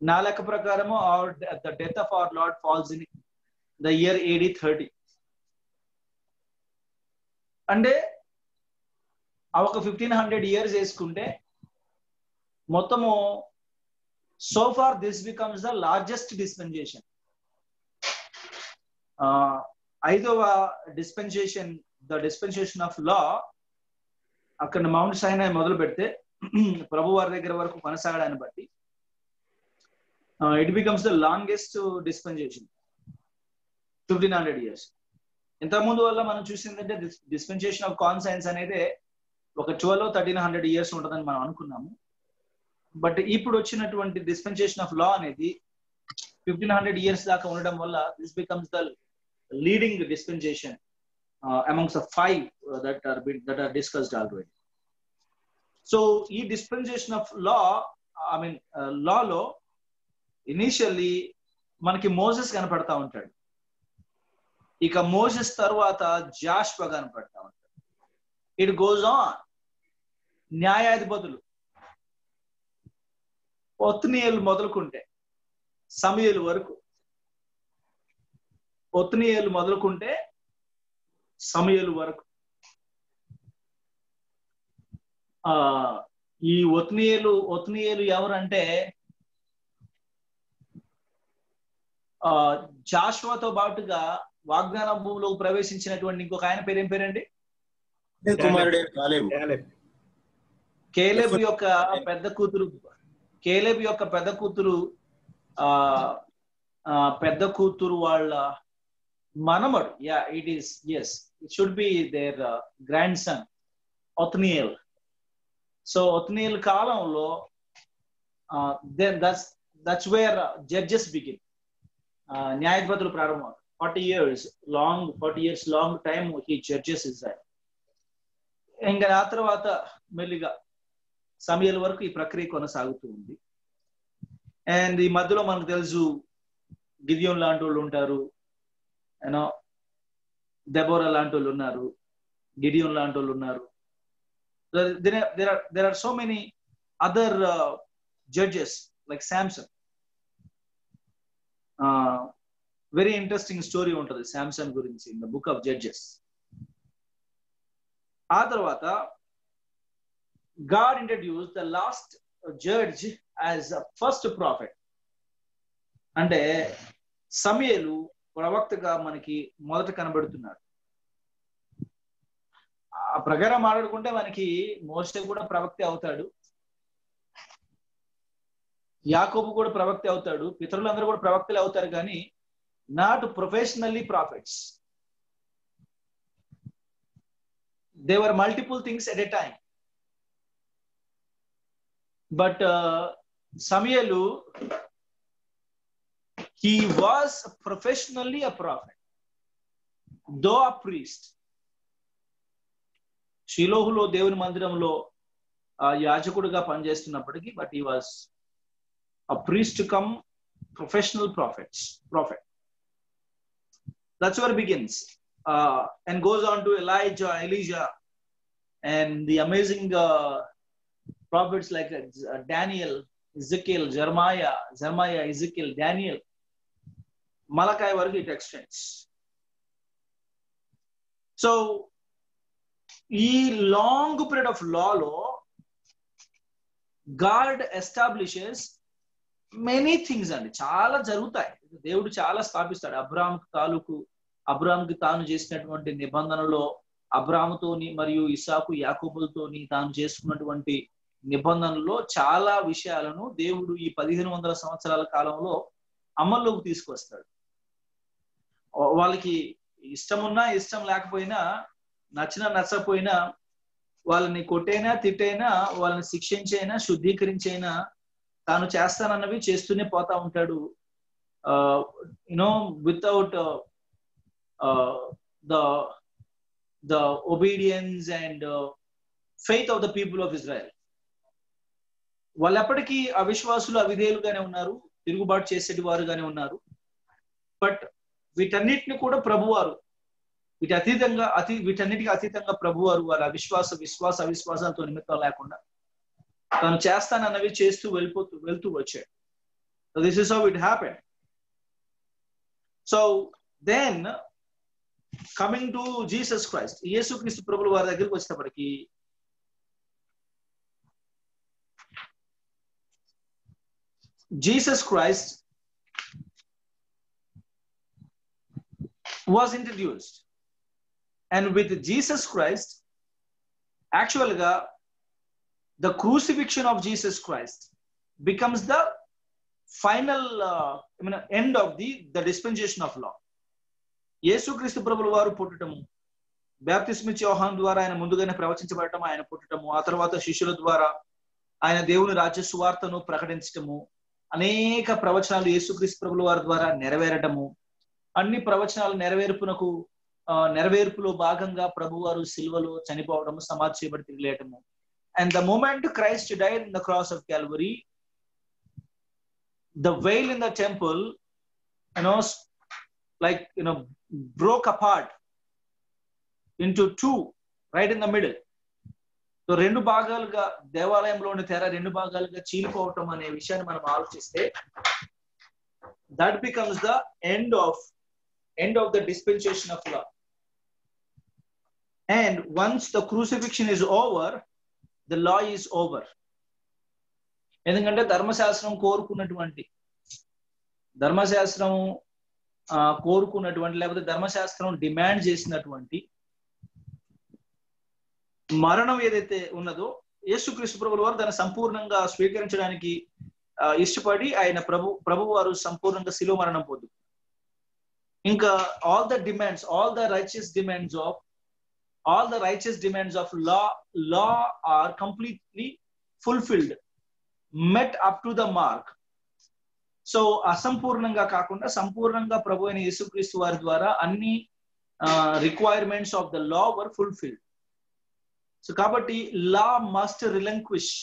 నా లెక్క ప్రకారము the death of our Lord falls in the year AD 30. అంటే ఒక 1500 years వేసుకుంటే మొత్తము so far this becomes the largest dispensation. ఐదవ dispensation, the dispensation of law, అక్కడ mount సైనాయ్ మొదలు పెడితే ప్రభు వారి దగ్గర వరకు కొనసాగడాన్ని బట్టి it becomes the longest dispensation, 1500 years. ఇంతకుముందు వల్ల మనం చూసిందంటే dispensation of conscience అనేది ఒక 1200-1300 years ఉంటుందని మనం అనుకున్నాము. బట్ ఇప్పుడు వచ్చినటువంటి dispensation of law అనేది 1500 years దాకా ఉండడం వల్ల this becomes the leading dispensation amongst the 5 that are discussed already. So ఈ dispensation of law, law లో ఇనిషియల్లీ మనకి మోసెస్ కనపడతా ఉంటాడు. ఇక మోసెస్ తర్వాత జాషువా కనపడతా ఉంటాడు. It goes on. న్యాయాధిపతులు ఒత్నీయేలు మొదలుకుంటే సమూయేలు వరకు, ఒత్నీయేలు మొదలుకుంటే సమూయేలు వరకు, ఈ ఒత్నీయేలు ఎవరంటే జాషువాతో పాటుగా వాగ్దాన భూమిలోకి ప్రవేశించినటువంటి ఇంకొక ఆయన పేరేం పేరండి? కేలేబు యొక్క పెద్ద కూతురు వాళ్ళ మనమడు. It should be their grandson Othniel. So Othniel కాలంలో దట్స్ వేర్ జడ్జెస్ బిగిన్. న్యాయాధిపతులు ప్రారంభం. 40 years long time he judges Israel. ఇంకా ఆ తర్వాత మెల్లిగా సమూయేలు వరకు ఈ ప్రక్రియ కొనసాగుతూ ఉంది. అండ్ ఈ మధ్యలో మనకు తెలుసు గిదియోన్ లాంటి వాళ్ళు ఉంటారు, దెబోరా లాంటి వాళ్ళు ఉన్నారు, గిడియోన్ లాంటి వాళ్ళు ఉన్నారు. there are so many other judges like Samson. Very interesting story ఉంటుంది శాంసన్ గురించి in the book of judges. ఆ తర్వాత God introduce the last judge as first profit. అంటే సమూయేలు ప్రవక్తగా మనకి మొదట కనబడుతున్నాడు. ఆ ప్రకారం మాట్లాడుకుంటే మనకి మోషే కూడా ప్రవక్త అవుతాడు, యాకోబు కూడా ప్రవక్త అవుతాడు, పితరులందరూ కూడా ప్రవక్తలే అవుతారు, కానీ not professionally profits. They were multiple things at a time. But Samuel he was professionally a prophet, though a priest. షిలోహులో దేవుని మందిరంలో యాజకుడిగా పనిచేస్తున్నప్పటికీ, but he was a priest to come professional prophet. That's where it begins, and goes on to Elijah, and the amazing prophets like Daniel, Ezekiel, Jeremiah, Ezekiel, Daniel, Malachi వరకు it extends. So ఈ long period of Lalo God establishes many things అండి. చాలా జరుగుతాయి. దేవుడు చాలా స్థాపిస్తాడు. అబ్రాహాంకి తాను చేసినటువంటి నిబంధనలో, అబ్రాహాముతోని మరియు ఇసాకు యాకోబులతోని తాను చేసుకున్నటువంటి నిబంధనలో చాలా విషయాలను దేవుడు ఈ 1500 సంవత్సరాల కాలంలో అమల్లోకి తీసుకొస్తాడు. వాళ్ళకి ఇష్టమున్నా ఇష్టం లేకపోయినా, నచ్చినా నచ్చకపోయినా, వాళ్ళని కొట్టైనా తిట్టైనా, వాళ్ళని శిక్షించైనా శుద్ధీకరించైనా తాను చేస్తానన్నవి చేస్తూనే పోతా ఉంటాడు. Without the obedience and faith of the people of Israel. వాళ్ళు ఎప్పటికీ అవిశ్వాసులు, అవిధేయులుగానే ఉన్నారు, తిరుగుబాటు చేసేటి వారుగానే ఉన్నారు. బట్ వీటన్నిటిని కూడా ప్రభువారు వీటన్నిటికీ అతీతంగా ప్రభువారు వారి విశ్వాస అవిశ్వాసాలతో నిమిత్తం లేకుండా తాను చేస్తానన్నవి చేస్తూ వెళ్తూ వచ్చాడు. So this is how it happened. So then coming to Jesus Christ, యేసుక్రీస్తు ప్రభువు వారి దగ్గరికి వచ్చేటప్పటికి Jesus Christ was introduced, and with Jesus Christ, actually the crucifixion of Jesus Christ becomes the final end of the dispensation of law. యేసుక్రీస్తు ప్రభువు వారు పుట్టడము, బాప్తిస్మిచ్చే యోహాను ద్వారా ఆయన ముందుగానే ప్రవచించబడటం, ఆయన పుట్టడము, ఆ తర్వాత శిష్యుల ద్వారా ఆయన దేవుని రాజ్య సువార్తను ప్రకటించటము, అనేక ప్రవచనాలు యేసుక్రీస్తు ప్రభువు వారి ద్వారా నెరవేరటము, అన్ని ప్రవచనాలు నెరవేర్పులో భాగంగా ప్రభువారు సిలువలో చనిపోవడము, సమాధి చేయబడి తిరిగి లేయటము. And the moment Christ died in the cross of Calvary, the veil in the temple, broke apart into two, right in the middle. So రెండు భాగాలుగా దేవాలయంలోని తెర రెండు భాగాలుగా చీలిపోవటం అనే విషయాన్ని మనం ఆలోచిస్తే, that becomes the end of the dispensation of law. And once the crucifixion is over, the law is over. ఎందుకంటే ధర్మశాస్త్రం కోరుకున్నటువంటి లేకపోతే ధర్మశాస్త్రం డిమాండ్ చేసినటువంటి మరణం ఏదైతే ఉన్నదో, యేసుక్రీస్తు ప్రభువు వారు దాన్ని సంపూర్ణంగా స్వీకరించడానికి ఇష్టపడి ఆయన ప్రభు వారు సంపూర్ణంగా శిలువ మరణం పొందు. ఇంకా all the righteous demands of law are completely fulfilled, met up to the mark. So అసంపూర్ణంగా కాకుండా సంపూర్ణంగా ప్రభు అయిన యేసుక్రీస్తు వారి ద్వారా అన్ని requirements of the law were fulfilled. So కాబట్టి లా మస్ట్ రిలంక్విష్,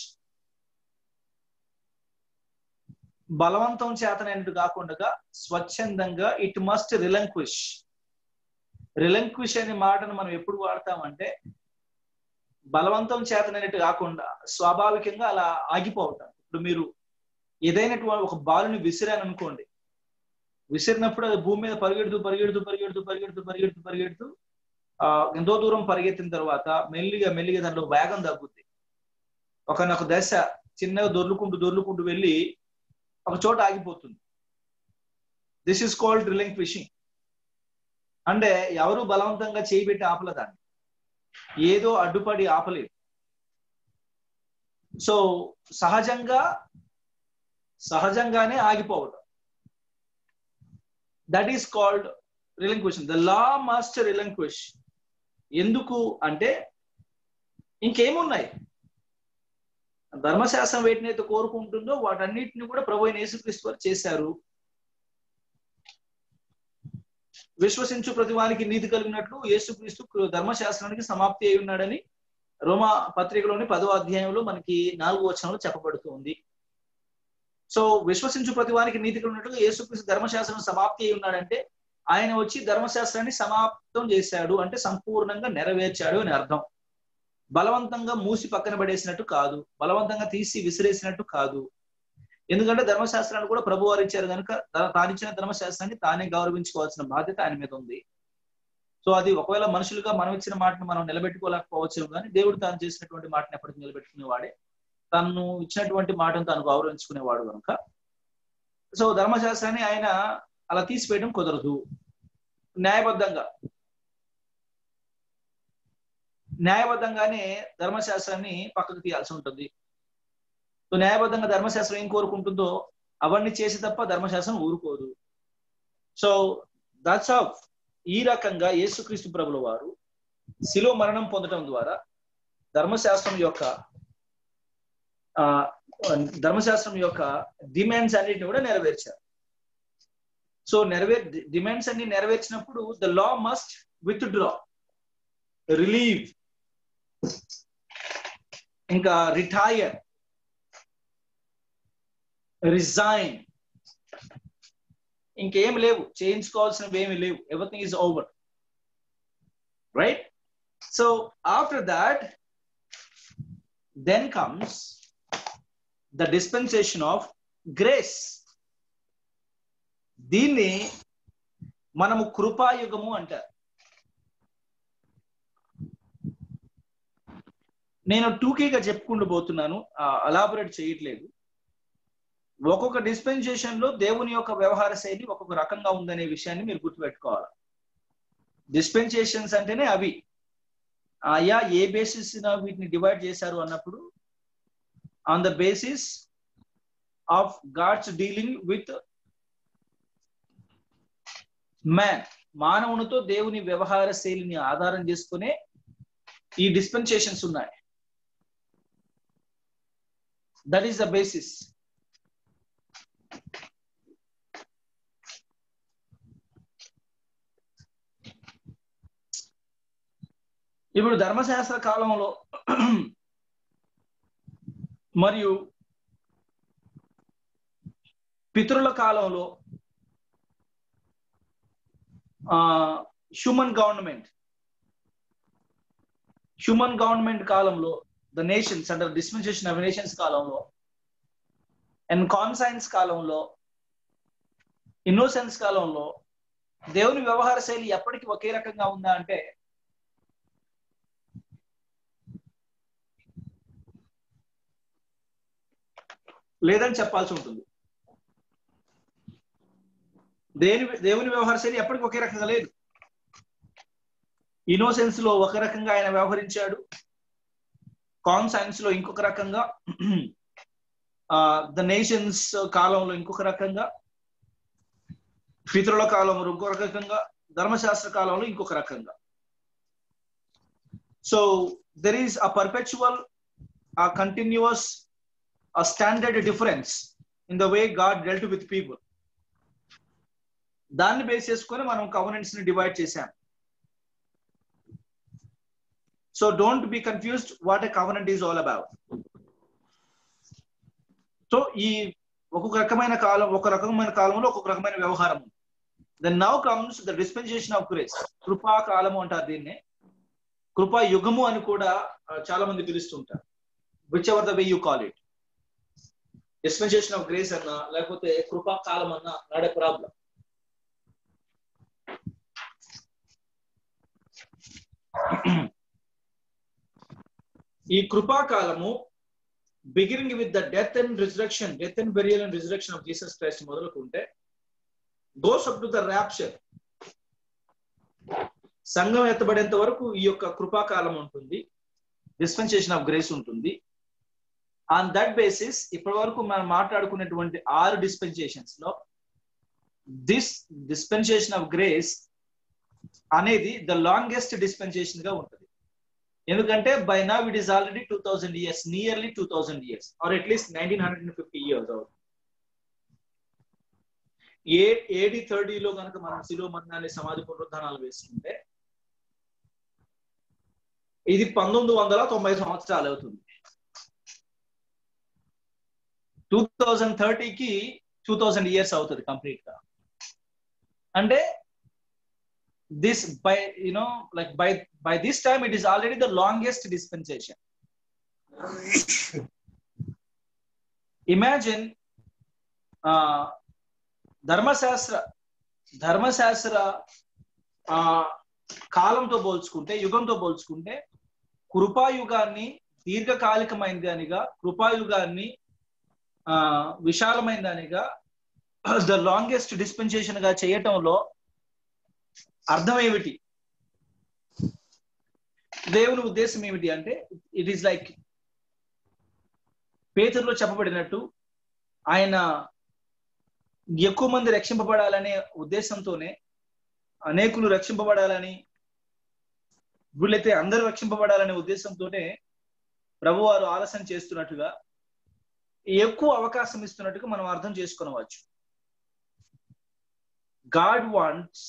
బలవంతం చేతనైనట్టు కాకుండా స్వచ్ఛందంగా ఇట్ మస్ట్ రిలంక్విష్. రిలంక్విష్ అనే మాటను మనం ఎప్పుడు వాడతామంటే, బలవంతం చేతనైనట్టు కాకుండా స్వాభావికంగా అలా ఆగిపోవటం. ఇప్పుడు మీరు ఏదైనా ఒక బాలుని విసిరాను అనుకోండి, విసిరినప్పుడు అది భూమి మీద పరిగెడుతూ ఎంతో దూరం పరిగెత్తిన తర్వాత మెల్లిగా దాంట్లో వేగం తగ్గుద్ది. ఒకనొక దశ చిన్నగా దొర్లుకుంటూ వెళ్ళి ఒక చోట ఆగిపోతుంది. This is called relinquishing. అంటే ఎవరు బలవంతంగా చేయబెట్టి ఆపలేదాన్ని, ఏదో అడ్డుపడి ఆపలేదు. సో సహజంగానే ఆగిపోవడం, that is called relinquishment. The law must relinquish. ఎందుకు అంటే ఇంకేమున్నాయి, ధర్మశాస్త్రం వేటినైతే కోరుకుంటుందో వాటన్నిటిని కూడా ప్రభు అయిన యేసుక్రీస్తు వారు చేశారు. విశ్వసించు ప్రతి వానికి నీతి కలిగినట్లు యేసుక్రీస్తు ధర్మశాస్త్రానికి సమాప్తి అయి ఉన్నాడని రోమా పత్రికలోని 10వ అధ్యాయంలో మనకి 4వ వచనంలో చెప్పబడుతుంది. సో విశ్వసించు ప్రతి వానికి నీతి కలిగినట్లు యేసుక్రీస్తు ధర్మశాస్త్రం సమాప్తి అయి ఉన్నాడంటే ఆయన వచ్చి ధర్మశాస్త్రాన్ని సమాప్తం చేశాడు, అంటే సంపూర్ణంగా నెరవేర్చాడు అని అర్థం. బలవంతంగా మూసి పక్కన పడేసినట్టు కాదు, బలవంతంగా తీసి విసిరేసినట్టు కాదు. ఎందుకంటే ధర్మశాస్త్రాన్ని కూడా ప్రభు వారు ఇచ్చారు కనుక తానిచ్చిన ధర్మశాస్త్రాన్ని తానే గౌరవించుకోవాల్సిన బాధ్యత ఆయన మీద ఉంది. సో అది ఒకవేళ మనుషులుగా మనం ఇచ్చిన మాటను మనం నిలబెట్టుకోలేకపోవచ్చు, కానీ దేవుడు తాను చేసినటువంటి మాటను ఎప్పటికీ నిలబెట్టుకునేవాడే, తను ఇచ్చినటువంటి మాటను తాను గౌరవించుకునేవాడు కనుక. సో ధర్మశాస్త్రాన్ని ఆయన అలా తీసివేయడం కుదరదు. న్యాయబద్ధంగానే ధర్మశాస్త్రాన్ని పక్కకు తీయాల్సి ఉంటుంది. సో న్యాయబద్ధంగా ధర్మశాస్త్రం ఏం కోరుకుంటుందో అవన్నీ చేసి తప్ప ధర్మశాస్త్రం ఊరుకోదు. సో దట్స్ ఆఫ్ ఈ రకంగా యేసుక్రీస్తు ప్రభుల వారు శిలువ మరణం పొందడం ద్వారా ధర్మశాస్త్రం యొక్క డిమాండ్స్ అన్నిటిని కూడా నెరవేర్చారు. సో డిమాండ్స్ అన్ని నెరవేర్చినప్పుడు the law must withdraw, relieve. ఇంకా రిటైర్, రిజైన్, ఇంకేం లేవు, చేయించుకోవాల్సినవి ఏమి లేవు. Everything is over, right? So after that then comes the dispensation of grace. దీన్ని మనము కృపాయుగము అంటారు. నేను టూకీగా చెప్పుకుంటూ పోతున్నాను, అలాబరేట్ చేయట్లేదు. ఒక్కొక్క డిస్పెన్సేషన్ లో దేవుని యొక్క వ్యవహార శైలి ఒక్కొక్క రకంగా ఉందనే విషయాన్ని మీరు గుర్తుపెట్టుకోవాలి. డిస్పెన్సేషన్స్ అంటేనే అవి. అయ్యా ఏ బేసిస్ వీటిని డివైడ్ చేశారు అన్నప్పుడు, on the basis of God's dealing with man, మానవునితో దేవుని వ్యవహార శైలిని ఆధారం చేసుకునే ఈ డిస్పెన్సేషన్స్ ఉన్నాయి. That is the basis. ఇప్పుడు ధర్మశాస్త్ర కాలంలో మరియు పితరుల కాలంలో హ్యూమన్ గవర్నమెంట్ కాలంలో, the nations under dispensation of nations కాలంలో, అండ్ కాన్సైన్స్ కాలంలో, ఇన్నోసెన్స్ కాలంలో దేవుని వ్యవహార శైలి ఎప్పటికీ ఒకే రకంగా ఉందా అంటే లేదని చెప్పాల్సి ఉంటుంది. దేవుని వ్యవహార శైలి ఎప్పటికీ ఒకే రకంగా లేదు. ఇన్నోసెన్స్ లో ఒక రకంగా ఆయన వ్యవహరించాడు, కాన్సైన్స్ లో ఇంకొక రకంగా, ద నేషన్స్ కాలంలో ఇంకొక రకంగా, పితరుల కాలంలో ఇంకొక రకంగా, ధర్మశాస్త్ర కాలంలో ఇంకొక రకంగా. So there is a perpetual, a continuous, a standard difference in the way God dealt with people. దాన్ని బేస్ చేసుకొని మనం కవెనెంట్స్ ని డివైడ్ చేశాం. So don't be confused what a covenant is all about. So ఈ ఒక్కొక్క రకమైన కాలంలో ఒక్కొక్క రకమైన వ్యవహారం. Then now comes the dispensation of grace. కృపా కాలము అంటారు దీన్ని, కృపా యుగము అని కూడా చాలా మంది పిలుస్తుంటారు. Whichever the way you call it, dispensation of grace అన్నా లేకపోతే కృపా కాలం అన్నా, నాట్ ఎ ప్రాబ్లం. ఈ కృపాకాలము beginning with the death and burial and resurrection of Jesus Christ మొదలుకుంటే goes up to the rapture, సంఘం ఎత్తబడేంత వరకు ఈ యొక్క కృపాకాలం ఉంటుంది, డిస్పెన్సేషన్ ఆఫ్ గ్రేస్ ఉంటుంది. ఆన్ దట్ బేసిస్ ఇప్పటి వరకు మనం మాట్లాడుకున్నటువంటి 6 డిస్పెన్సేషన్స్ లో దిస్ డిస్పెన్సేషన్ ఆఫ్ గ్రేస్ అనేది ద లాంగెస్ట్ డిస్పెన్సేషన్ గా ఉంటుంది. ఎందుకంటే by now it is already 2000 years, nearly 2000 years, or at least 1950 years అవుతుంది. AD 30లో కనుక మనం శిలో మరణాన్ని సమాధి పునరుద్ధానాలు వేసుకుంటే ఇది 1990 సంవత్సరాలు అవుతుంది. 2030కి 2000 years అవుతుంది కంప్లీట్ గా. అంటే this by this time it is already the longest dispensation. Imagine ధర్మశాస్త్ర కాలంతో పోల్చుకుంటే, యుగంతో పోల్చుకుంటే కృపాయుగాన్ని దీర్ఘకాలికమైన దానిగా, కృపాయుగాన్ని విశాలమైన దానిగా, ద లాంగెస్ట్ డిస్పెన్సేషన్ గా చేయటంలో అర్థం ఏమిటి, దేవుని ఉద్దేశం ఏమిటి అంటే, ఇట్ ఈస్ లైక్ పేతురులో చెప్పబడినట్టు ఆయన ఎక్కువ మంది రక్షింపబడాలనే ఉద్దేశంతోనే, అనేకులు రక్షింపబడాలని, వీళ్ళైతే అందరూ రక్షింపబడాలనే ఉద్దేశంతోనే ప్రభువారు ఆలస్యం చేస్తున్నట్టుగా, ఎక్కువ అవకాశం ఇస్తున్నట్టుగా మనం అర్థం చేసుకొనవచ్చు. God wants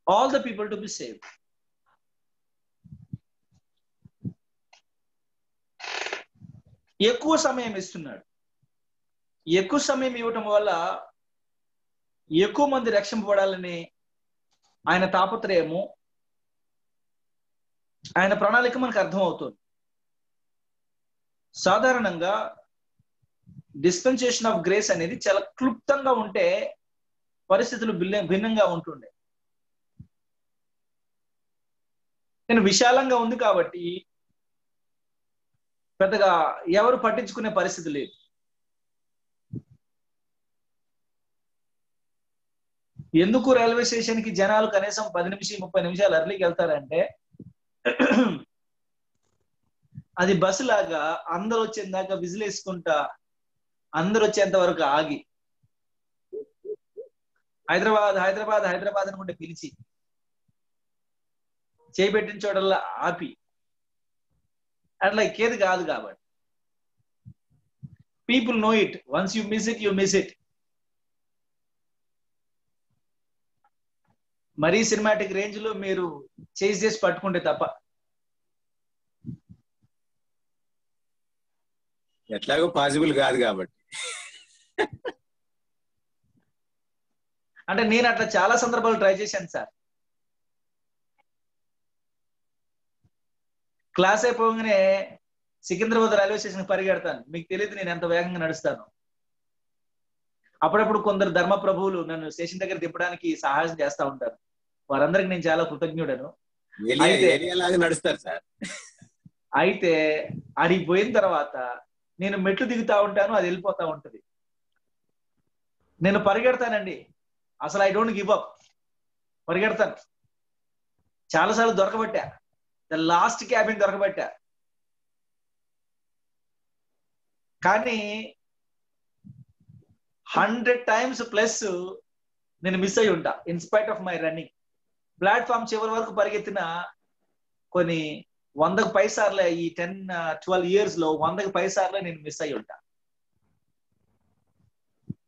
all the people to be saved. ఎక్కువ సమయం ఇస్తున్నాడు. ఎక్కువ సమయం ఇవ్వటం వల్ల ఎక్కువ మంది రక్షింపబడాలని ఆయన తాపత్రయము, ఆయన ప్రణాళిక మనకు అర్థమవుతుంది. సాధారణంగా డిస్పెన్సేషన్ ఆఫ్ గ్రేస్ అనేది చాలా క్లుప్తంగా ఉంటే పరిస్థితులు భిన్నంగా ఉంటుండే. నేను విశాలంగా ఉంది కాబట్టి పెద్దగా ఎవరు పట్టించుకునే పరిస్థితి లేదు. ఎందుకు రైల్వే స్టేషన్ కి జనాలు కనీసం 10-30 నిమిషాలు అర్లీకి వెళ్తారంటే, అది బస్సు లాగా అందరు వచ్చేందాకా విజిలేసుకుంటా అందరు వచ్చేంత వరకు ఆగి హైదరాబాద్ హైదరాబాద్ హైదరాబాద్ అనుకుంటే పిలిచి చేపెట్టిన చోటల్లా ఆపి అట్లా ఎక్కేది కాదు. కాబట్టి people know it. Once you miss it, you miss it. మరీ సినిమాటిక్ రేంజ్ లో మీరు చేసి పట్టుకుంటే తప్ప. ఎట్లాగో పాసిబుల్ కాదు కాబట్టి. అంటే నేను అట్లా చాలా సందర్భాలు ట్రై చేశాను సార్. క్లాస్ అయిపోగానే సికింద్రాబాద్ రైల్వే స్టేషన్ పరిగెడతాను. మీకు తెలియదు నేను ఎంత వేగంగా నడుస్తాను. అప్పుడప్పుడు కొందరు ధర్మ ప్రభువులు నన్ను స్టేషన్ దగ్గర దింపడానికి సహాయం చేస్తా ఉంటారు. వారందరికి నేను చాలా కృతజ్ఞుడను. నడుస్తారు సార్. అయితే అడిగి పోయిన తర్వాత నేను మెట్లు దిగుతా ఉంటాను, అది వెళ్ళిపోతా ఉంటది. నేను పరిగెడతానండి. అసలు ఐ డోంట్ గివ్ అప్. పరిగెడతాను. చాలాసార్లు దొరకబట్టా. ద లాస్ట్ క్యాబిన్ దొరకబట్టా. కానీ 100 times ప్లస్ నేను మిస్ అయి ఉంటా in spite of my running. Platform చివరి వరకు పరిగెత్తిన కొన్ని 100కు పైసార్లే ఈ 10-12 years లో 100కు పైసార్లే నేను మిస్ అయి ఉంటా.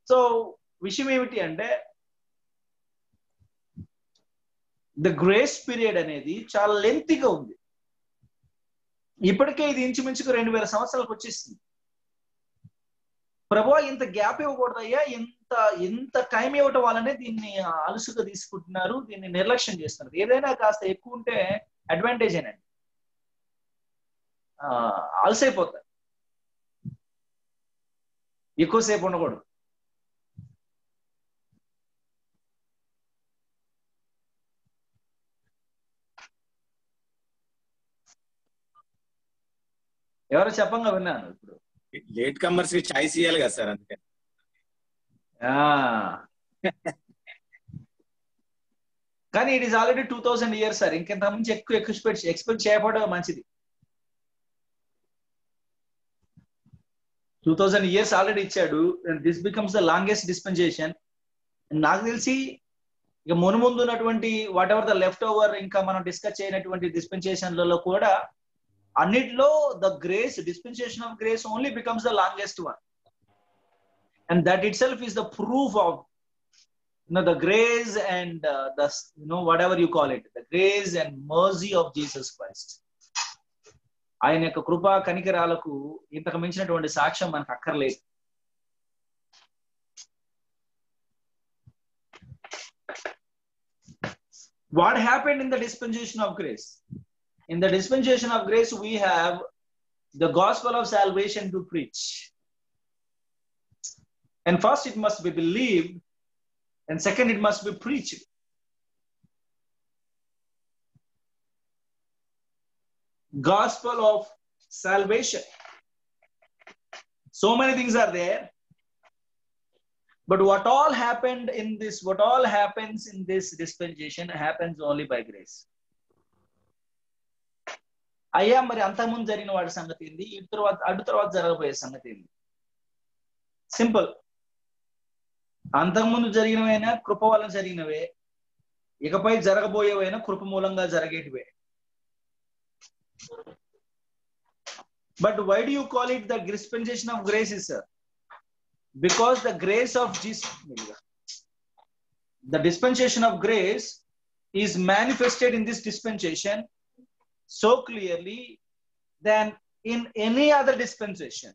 సో విషయం ఏమిటి అంటే, ద గ్రేస్ పీరియడ్ అనేది చాలా లెంతీగా ఉంది. ఇప్పటికే ఇది ఇంచుమించుకు 2000 సంవత్సరాలకు వచ్చేసింది. ప్రభువా ఇంత గ్యాప్ ఇవ్వకూడదయ్యా, ఎంత టైం ఇవ్వటం వల్లనే దీన్ని అలుసుగా తీసుకుంటున్నారు, దీన్ని నిర్లక్ష్యం చేస్తున్నారు. ఏదైనా కాస్త ఎక్కువ ఉంటే అడ్వాంటేజ్ ఏనండి. అలసైపోతారు. ఎక్కువసేపు ఉండకూడదు. ఎవరో చెప్పంగా విన్నాను. ఇప్పుడు లేట్ కమర్స్ కి చాయిస్ ఇవ్వాలి కదా సార్, అందుకని. కానీ it is already 2000 years sir. ఇంకెంత ముందు ఎక్కువ ఎక్స్పెక్ట్ చేయకపోవడం మంచిది. 2000 years ఆల్రెడీ ఇచ్చాడు. This becomes the longest dispensation. నాకు తెలిసి ఇక ముందు ఉన్నటువంటి what ever the left over ఇంకా మనం డిస్కస్ చేయనటువంటి డిస్పెన్సేషన్లలో కూడా అన్నిట్లో the grace dispensation of grace only becomes the longest one. And that it self is the proof of the grace and the whatever you call it, the grace and mercy of Jesus Christ. ఆయన యొక్క కృపా కనికరాలకు ఇంతకు మించినటువంటి సాక్ష్యం మనకు అక్కర్లేదు. What happened in the dispensation of grace? In the dispensation of grace we have the gospel of salvation to preach. And first it must be believed, and second it must be preached. Gospel of salvation. So many things are there, but what all happens in this dispensation happens only by grace. అయ్యా మరి అంతకుముందు జరిగిన వాడి సంగతి ఏంది, అటు తర్వాత జరగబోయే సంగతి ఏంది? సింపుల్. అంతకుముందు జరిగినవైనా కృప వలన జరిగినవే, ఇకపై జరగబోయేవైనా కృప మూలంగా జరిగేటివే. But why do you call it the dispensation of grace, sir? Because the grace of Jesus, the dispensation of grace is manifested in this dispensation so clearly than in any other dispensation,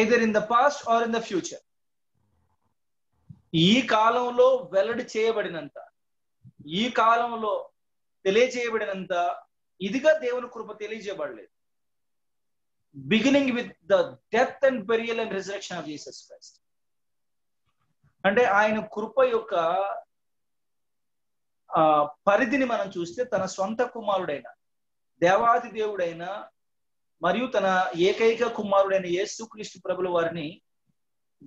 either in the past or in the future. ఈ కాలంలో వెల్లడి చేయబడినంత, ఈ కాలంలో తెలియజేయబడినంత ఇదిగా దేవుని కృప తెలియజేయబడలేదు. Beginning with the death and burial and resurrection of Jesus Christ. అంటే ఆయన కృప యొక్క పరిధిని మనం చూస్తే తన సొంత కుమారుడైన, దేవాది దేవుడైన మరియు తన ఏకైక కుమారుడైన యేసుక్రీస్తు ప్రభుల వారిని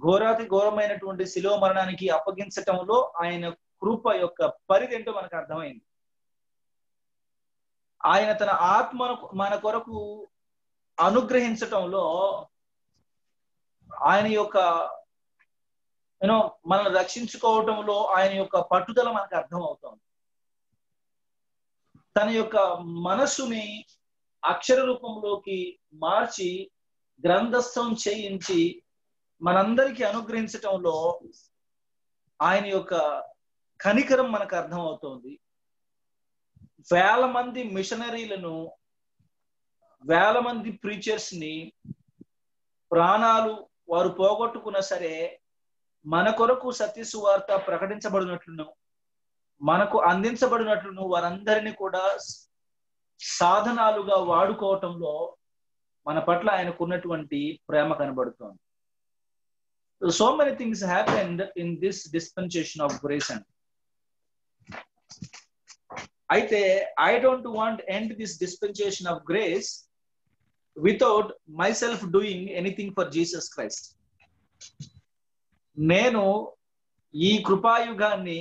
ఘోరాతి ఘోరమైనటువంటి శిలువ మరణానికి అప్పగించటంలో ఆయన కృప యొక్క పరిధి ఏంటో మనకు అర్థమైంది. ఆయన తన ఆత్మను మన కొరకు అనుగ్రహించటంలో ఆయన యొక్క మనల్ని రక్షించుకోవటంలో ఆయన యొక్క పట్టుదల మనకు అర్థం అవుతుంది. తన యొక్క మనస్సుని అక్షర రూపంలోకి మార్చి గ్రంథస్థం చేయించి మనందరికీ అనుగ్రహించటంలో ఆయన యొక్క కనికరం మనకు అర్థం అవుతోంది. వేల మంది మిషనరీలను, వేల మంది ప్రీచర్స్ ని ప్రాణాలు వారు పోగొట్టుకున్నా సరే మన కొరకు సత్య సువార్త ప్రకటించబడినట్లును, మనకు అందించబడినట్లును వారందరినీ కూడా సాధనాలుగా వాడుకోవటంలో మన పట్ల ఆయనకున్నటువంటి ప్రేమ కనబడుతోంది. So many things happened in this dispensation of grace. అయితే I don't want to end this dispensation of grace without myself doing anything for Jesus Christ. నేను ఈ కృపాయుగాన్ని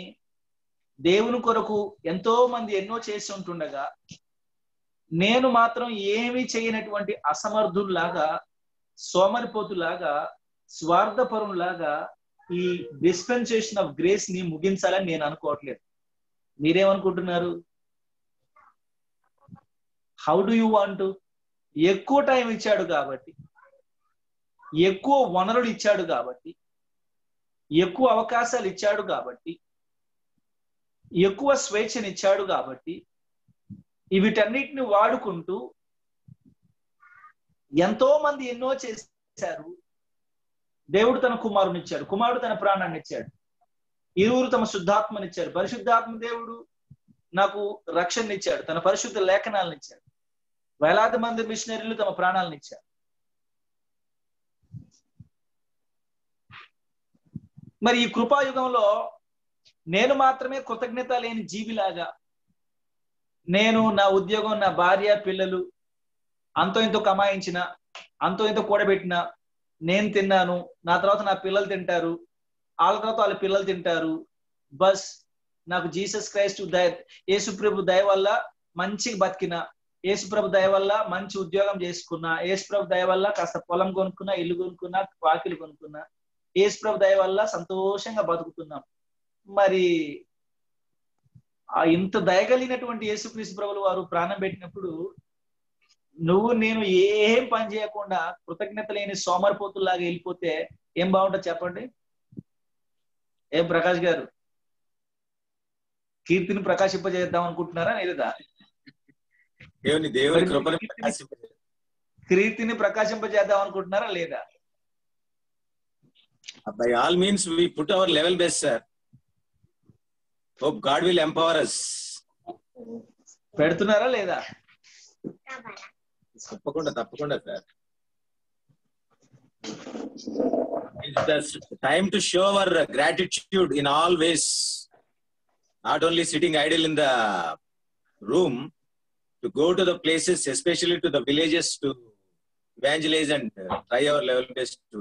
దేవుని కొరకు ఎంతో మంది ఎన్నో చేసి ఉంటుండగా నేను మాత్రం ఏమీ చేయనటువంటి అసమర్థుల్లాగా, సోమరిపోతులాగా, స్వార్థపరులాగా ఈ డిస్పెన్సేషన్ ఆఫ్ గ్రేస్ ని ముగించాలని నేను అనుకోవట్లేదు. మీరేమనుకుంటున్నారు? How do you want? ఎక్కువ టైం ఇచ్చాడు కాబట్టి, ఎక్కువ వనరులు ఇచ్చాడు కాబట్టి, ఎక్కువ అవకాశాలు ఇచ్చాడు కాబట్టి, ఎక్కువ స్వేచ్ఛనిచ్చాడు కాబట్టి వీటన్నిటిని వాడుకుంటూ ఎంతో మంది ఎన్నో చేశారు. దేవుడు తన కుమారుని ఇచ్చాడు, కుమారుడు తన ప్రాణాన్ని ఇచ్చాడు, ఇరువురు తమ శుద్ధాత్మనిచ్చాడు. పరిశుద్ధాత్మ దేవుడు నాకు రక్షణ ఇచ్చాడు, తన పరిశుద్ధ లేఖనాలను ఇచ్చాడు. వేలాది మంది మిషనరీలు తమ ప్రాణాలను ఇచ్చారు. మరి ఈ కృపాయుగంలో నేను మాత్రమే కృతజ్ఞత లేని జీవిలాగా, నేను నా ఉద్యోగం, నా భార్య, పిల్లలు అంతో ఇంతో కమాయించిన, అంతో ఇంతో కూడబెట్టిన, నేను తిన్నాను, నా తర్వాత నా పిల్లలు తింటారు, వాళ్ళ తర్వాత వాళ్ళ పిల్లలు తింటారు, బస్ నాకు జీసస్ క్రైస్ట్ యేసుప్రభు దయ వల్ల మంచిగా బతికిన, యేసుప్రభు దయ వల్ల మంచి ఉద్యోగం చేసుకున్నా, యేసుప్రభు దయ వల్ల కాస్త పొలం కొనుక్కున్నా, ఇల్లు కొనుక్కున్నా, వాకిలు కొనుక్కున్నా, యేసుప్రభు దయ వల్ల సంతోషంగా బతుకుతున్నాం. మరి ఇంత దయగలిగినటువంటి యేసుక్రీస్తు ప్రభుల వారు ప్రాణం పెట్టినప్పుడు నువ్వు నేను ఏం పని చేయకుండా కృతజ్ఞత లేని సోమరిపోతుల్లాగా వెళ్ళిపోతే ఏం బాగుంటుంది చెప్పండి? ఏం ప్రకాష్ గారు, కీర్తిని ప్రకాశింపజేద్దాం అనుకుంటున్నారా లేదా? కీర్తిని ప్రకాశింపజేద్దాం అనుకుంటున్నారా లేదా? By all means we put our level best, sir. Hope God will empower us. పెడుతున్నారా లేదా? తప్పకుండా sir. It's the time to show our gratitude in all ways. Not only sitting idle in the room, to go to the places, especially to the villages, to evangelize and try our level best to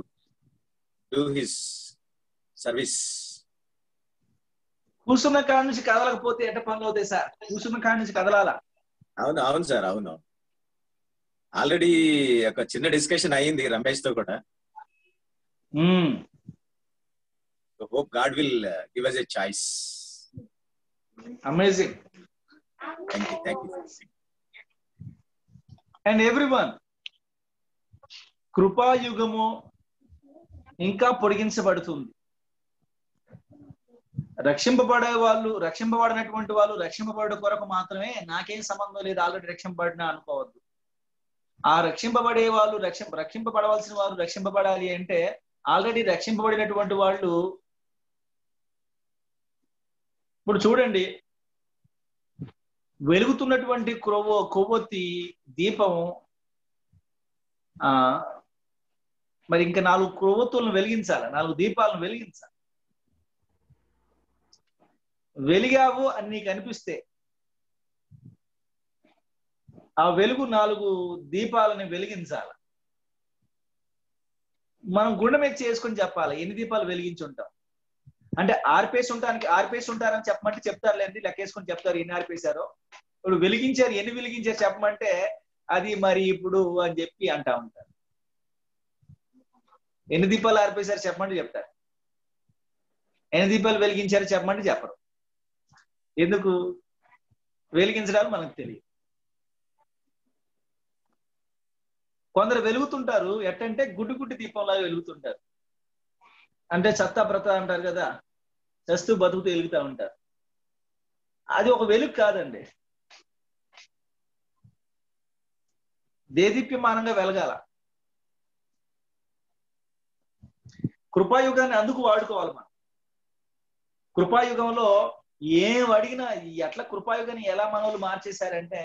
do his service. కూర్చున్న కాడ నుంచి కదలకపోతే ఎట్ట పనులు అవుతాయి sir? కూర్చున్న కాడ నుంచి కదలాలా? అవును సార్, అవును. ఆల్రెడీ ఒక చిన్న డిస్కషన్ అయ్యింది రమేష్ తో కూడా. Hope God will give us a choice. Amazing. Thank you. And everyone, కృపాయుగము ఇంకా పొడిగించబడుతుంది. రక్షింపబడినటువంటి వాళ్ళు రక్షింపబడ కొరకు మాత్రమే, నాకేం సంబంధం లేదు ఆల్రెడీ రక్షింపబడినా అనుకోవద్దు. ఆ రక్షింపబడే వాళ్ళు రక్షింపబడవలసిన వారు రక్షింపబడాలి అంటే ఆల్రెడీ రక్షింపబడినటువంటి వాళ్ళు. ఇప్పుడు చూడండి, వెలుగుతున్నటువంటి కొవ్వొత్తి దీపం మరి ఇంకా 4 కొవ్వొత్తులను వెలిగించాలి, 4 దీపాలను వెలిగించాలి. వెలిగావు అని నీకు అనిపిస్తే ఆ వెలుగు 4 దీపాలని వెలిగించాలి. మనం గుండె మీద చేసుకొని చెప్పాలి ఎన్ని దీపాలు వెలిగించి ఉంటాం అంటే. ఆర్పేసి ఉంటారని చెప్పమంటే చెప్తారులేండి, లెక్కేసుకొని చెప్తారు ఎన్ని ఆర్పేశారో. ఇప్పుడు వెలిగించారు, ఎన్ని వెలిగించారు చెప్పమంటే అది మరి ఇప్పుడు అని చెప్పి అంటా ఉంటారు. ఎన్ని దీపాలు ఆర్పేశారు చెప్పమంటే చెప్తారు, ఎన్ని దీపాలు వెలిగించారో చెప్పమంటే చెప్పరు. ఎందుకు? వెలిగించడానికి మనకు తెలియదు. కొందరు వెలుగుతుంటారు ఎట్టంటే గుడ్డి దీపంలాగా వెలుగుతుంటారు. అంటే చత్తా బ్రత అంటారు కదా, చస్తూ బతుకుతూ వెలుగుతూ ఉంటారు. అది ఒక వెలుగు కాదండి, దేదీప్యమానంగా వెలగాల. కృపాయుగాన్ని అందుకు వాడుకోవాలి మనం. కృపాయుగంలో ఏం అడిగినా ఎట్లా కృపాయుగాన్ని ఎలా మనోళ్ళు మార్చేశారంటే,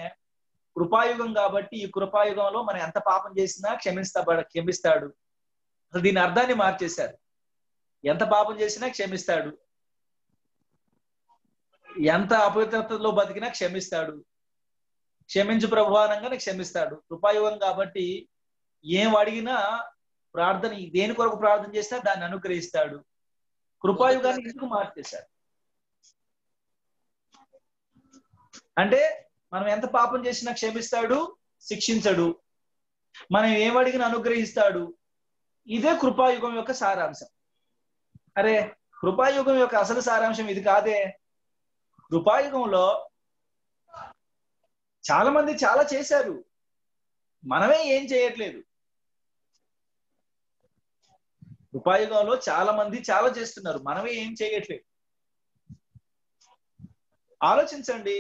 కృపాయుగం కాబట్టి ఈ కృపాయుగంలో మనం ఎంత పాపం చేసినా క్షమిస్తాడు. అసలు దీని అర్థాన్ని మార్చేశారు. ఎంత పాపం చేసినా క్షమిస్తాడు, ఎంత అపవిత్రతలో బతికినా క్షమిస్తాడు, క్షమించు ప్రభువానంగానే క్షమిస్తాడు. కృపాయుగం కాబట్టి ఏం అడిగినా ప్రార్థన, దేని కొరకు ప్రార్థన చేసినా దాన్ని అనుగ్రహిస్తాడు. కృపాయుగాన్ని ఎందుకు మార్చేశాడు అంటే, మనం ఎంత పాపం చేసినా క్షమిస్తాడు, శిక్షించడు, మనం ఏమడిగినా అనుగ్రహిస్తాడు. ఇదే కృపాయుగం యొక్క సారాంశం. అరే, కృపాయుగం యొక్క అసలు సారాంశం ఇది కాదే. కృపాయుగంలో చాలా మంది చాలా చేశారు, మనమే ఏం చేయట్లేదు. కృపాయుగంలో చాలా మంది చాలా చేస్తున్నారు, మనమే ఏం చేయట్లేదు. ఆలోచించండి.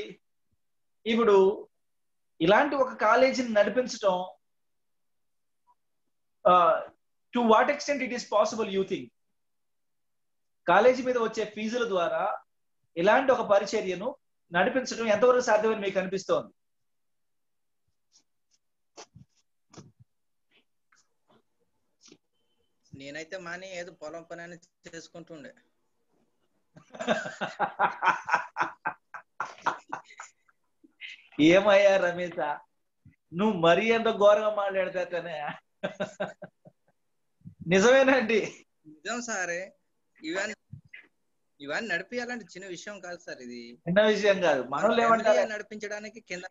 ఇప్పుడు ఇలాంటి ఒక కాలేజీని నడిపించటం to what extent it is possible you think? College మీద వచ్చే ఫీజుల ద్వారా ఇలాంటి ఒక పరిచర్యను నడిపించడం ఎంతవరకు సాధ్యమని మీకు అనిపిస్తోంది? నేనైతే మాని ఏదో పొలం పని అని చేసుకుంటుండే. ఏమయ్యా రమేష, నువ్వు మరీ ఎంత ఘోరంగా మాట్లాడతానే. నిజమేనండి, నిజం సారే. ఇవన్నీ నడిపించాలంటే చిన్న విషయం కాదు సార్. ఇది చిన్న విషయం కాదు. మనోళ్ళు ఏమంటారు, నడిపించడానికి కింద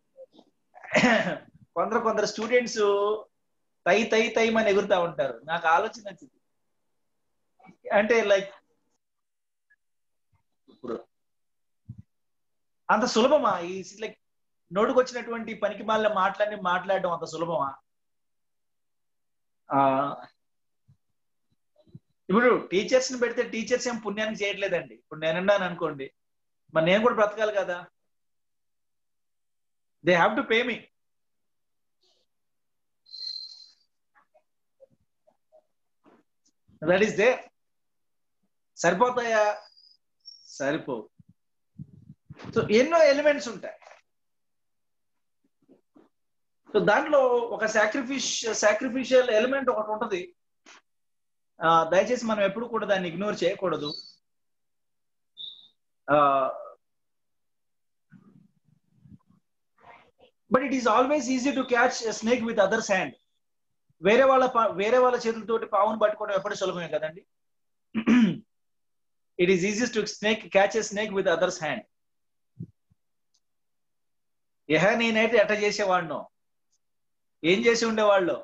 కొందరు స్టూడెంట్స్ తై అని ఎగురుతా ఉంటారు. నాకు ఆలోచన వచ్చింది అంటే, లైక్ ఇప్పుడు అంత సులభమా? ఈ లైక్ నోటుకొచ్చినటువంటి పనికి మాల మాట్లాడడం అంత సులభమా? ఇప్పుడు టీచర్స్ ని పెడితే టీచర్స్ ఏం పుణ్యానికి చేయట్లేదండి. ఇప్పుడు నేనున్నాను అనుకోండి, మరి నేను కూడా బ్రతకాలి కదా. They have to pay me. That is there. సరిపోతాయా? సరిపోవు. సో ఎన్నో ఎలిమెంట్స్ ఉంటాయి. సో దాంట్లో ఒక సాక్రిఫిషియల్ ఎలిమెంట్ ఒకటి ఉంటుంది. దయచేసి మనం ఎప్పుడు కూడా దాన్ని ఇగ్నోర్ చేయకూడదు. But it is always easy to catch a snake with others hand. వేరే వాళ్ళ చేతులతోటి పావును పట్టుకోవడం ఎప్పుడు సులభమే కదండి. It is easy to catch a snake with others hand. నేనైతే ఎట్ట చేసేవాడినో, ఏం చేసి ఉండేవాళ్ళు.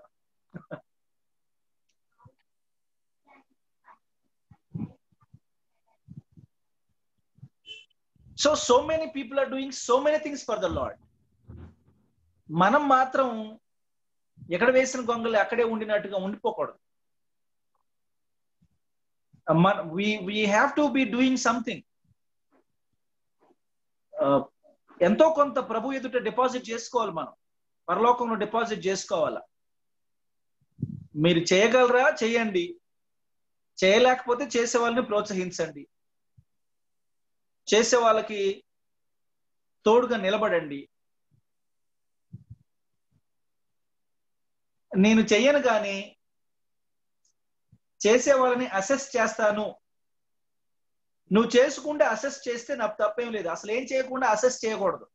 So many people are doing so many things for the Lord. మనం మాత్రం ఎక్కడ వేసిన గొంగలు అక్కడే ఉండినట్టుగా ఉండిపోకూడదు. we have to be doing something. ఎంతో కొంత ప్రభు ఎదుట డిపాజిట్ చేసుకోవాలి. మనం పరలోకంలో డిపాజిట్ చేసుకోవాలా. మీరు చేయగలరా? చేయండి. చేయలేకపోతే చేసే వాళ్ళని ప్రోత్సహించండి. చేసే వాళ్ళకి తోడుగా నిలబడండి. నేను చెయ్యను కానీ చేసే వాళ్ళని అసెస్ చేస్తాను. నువ్వు చేసుకుంటే అసెస్ చేస్తే నాకు తప్పేం లేదు. అసలు ఏం చేయకుండా అసెస్ చేయకూడదు.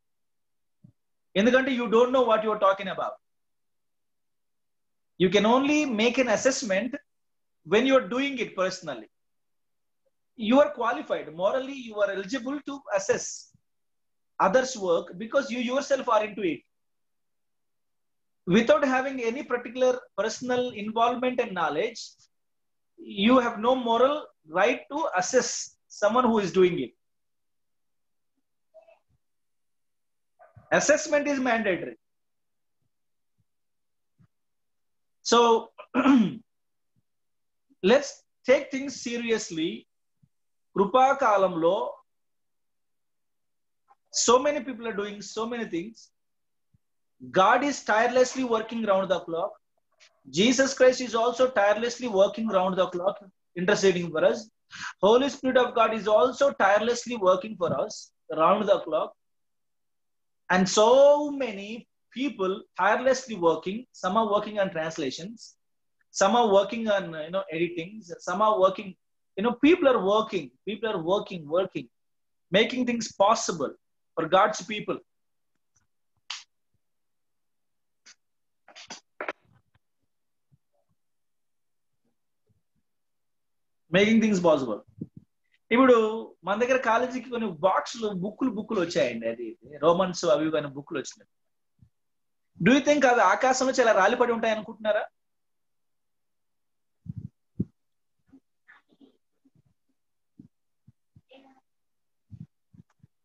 ఎందుకంటే you don't know what your talking about. You can only make an assessment when you are doing it personally. You are qualified. Morally, you are eligible to assess others' work because you yourself are into it. Without having any particular personal involvement and knowledge, you have no moral right to assess someone who is doing it. Assessment is mandatory. So, let's take things seriously. Krupa kalamlo so many people are doing so many things. God is tirelessly working round the clock. Jesus Christ is also tirelessly working round the clock, interceding for us. Holy Spirit of God is also tirelessly working for us round the clock. And so many people tirelessly working. Some are working on translations. Some are working on editing. Some are working. People are working. People are working, making things possible for God's people. Making things possible. ఇప్పుడు మన దగ్గర కాలేజీకి కొన్ని బుక్కులు వచ్చాయండి. అది Romans అవి కానీ బుక్కులు వచ్చినాయి. డూ యూ థింక్ అవి ఆకాశంలో చాలా రాలిపడి ఉంటాయి అనుకుంటున్నారా?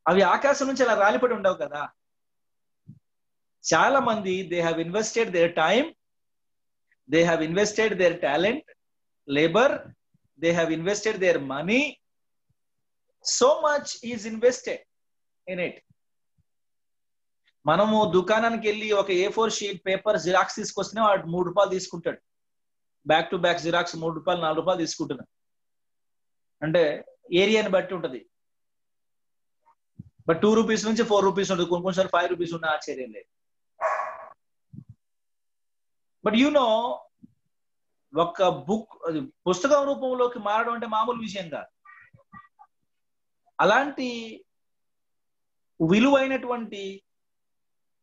అవి ఆకాశం నుంచి అలా రాలిపడి ఉండవు కదా. చాలా మంది they have invested their time, they have invested their talent, labour, they have invested their money. So much is invested in it. మనము దుకాణానికి వెళ్ళి ఒక A4 షీట్ పేపర్ జిరాక్స్ తీసుకొస్తేనే వాడు ₹3 తీసుకుంటాడు. బ్యాక్ టు బ్యాక్ జిరాక్స్ ₹3, ₹4 తీసుకుంటున్నాడు. అంటే ఏరియాని బట్టి ఉంటది. బట్ ₹2 నుంచి ₹4 ఉంటుంది. కొన్నిసార్లు ₹5 ఉన్న ఆశ్చర్యం లేదు. బట్ ఒక బుక్ పుస్తకం రూపంలోకి మారడం అంటే మామూలు విషయం కాదు. అలాంటి విలువైనటువంటి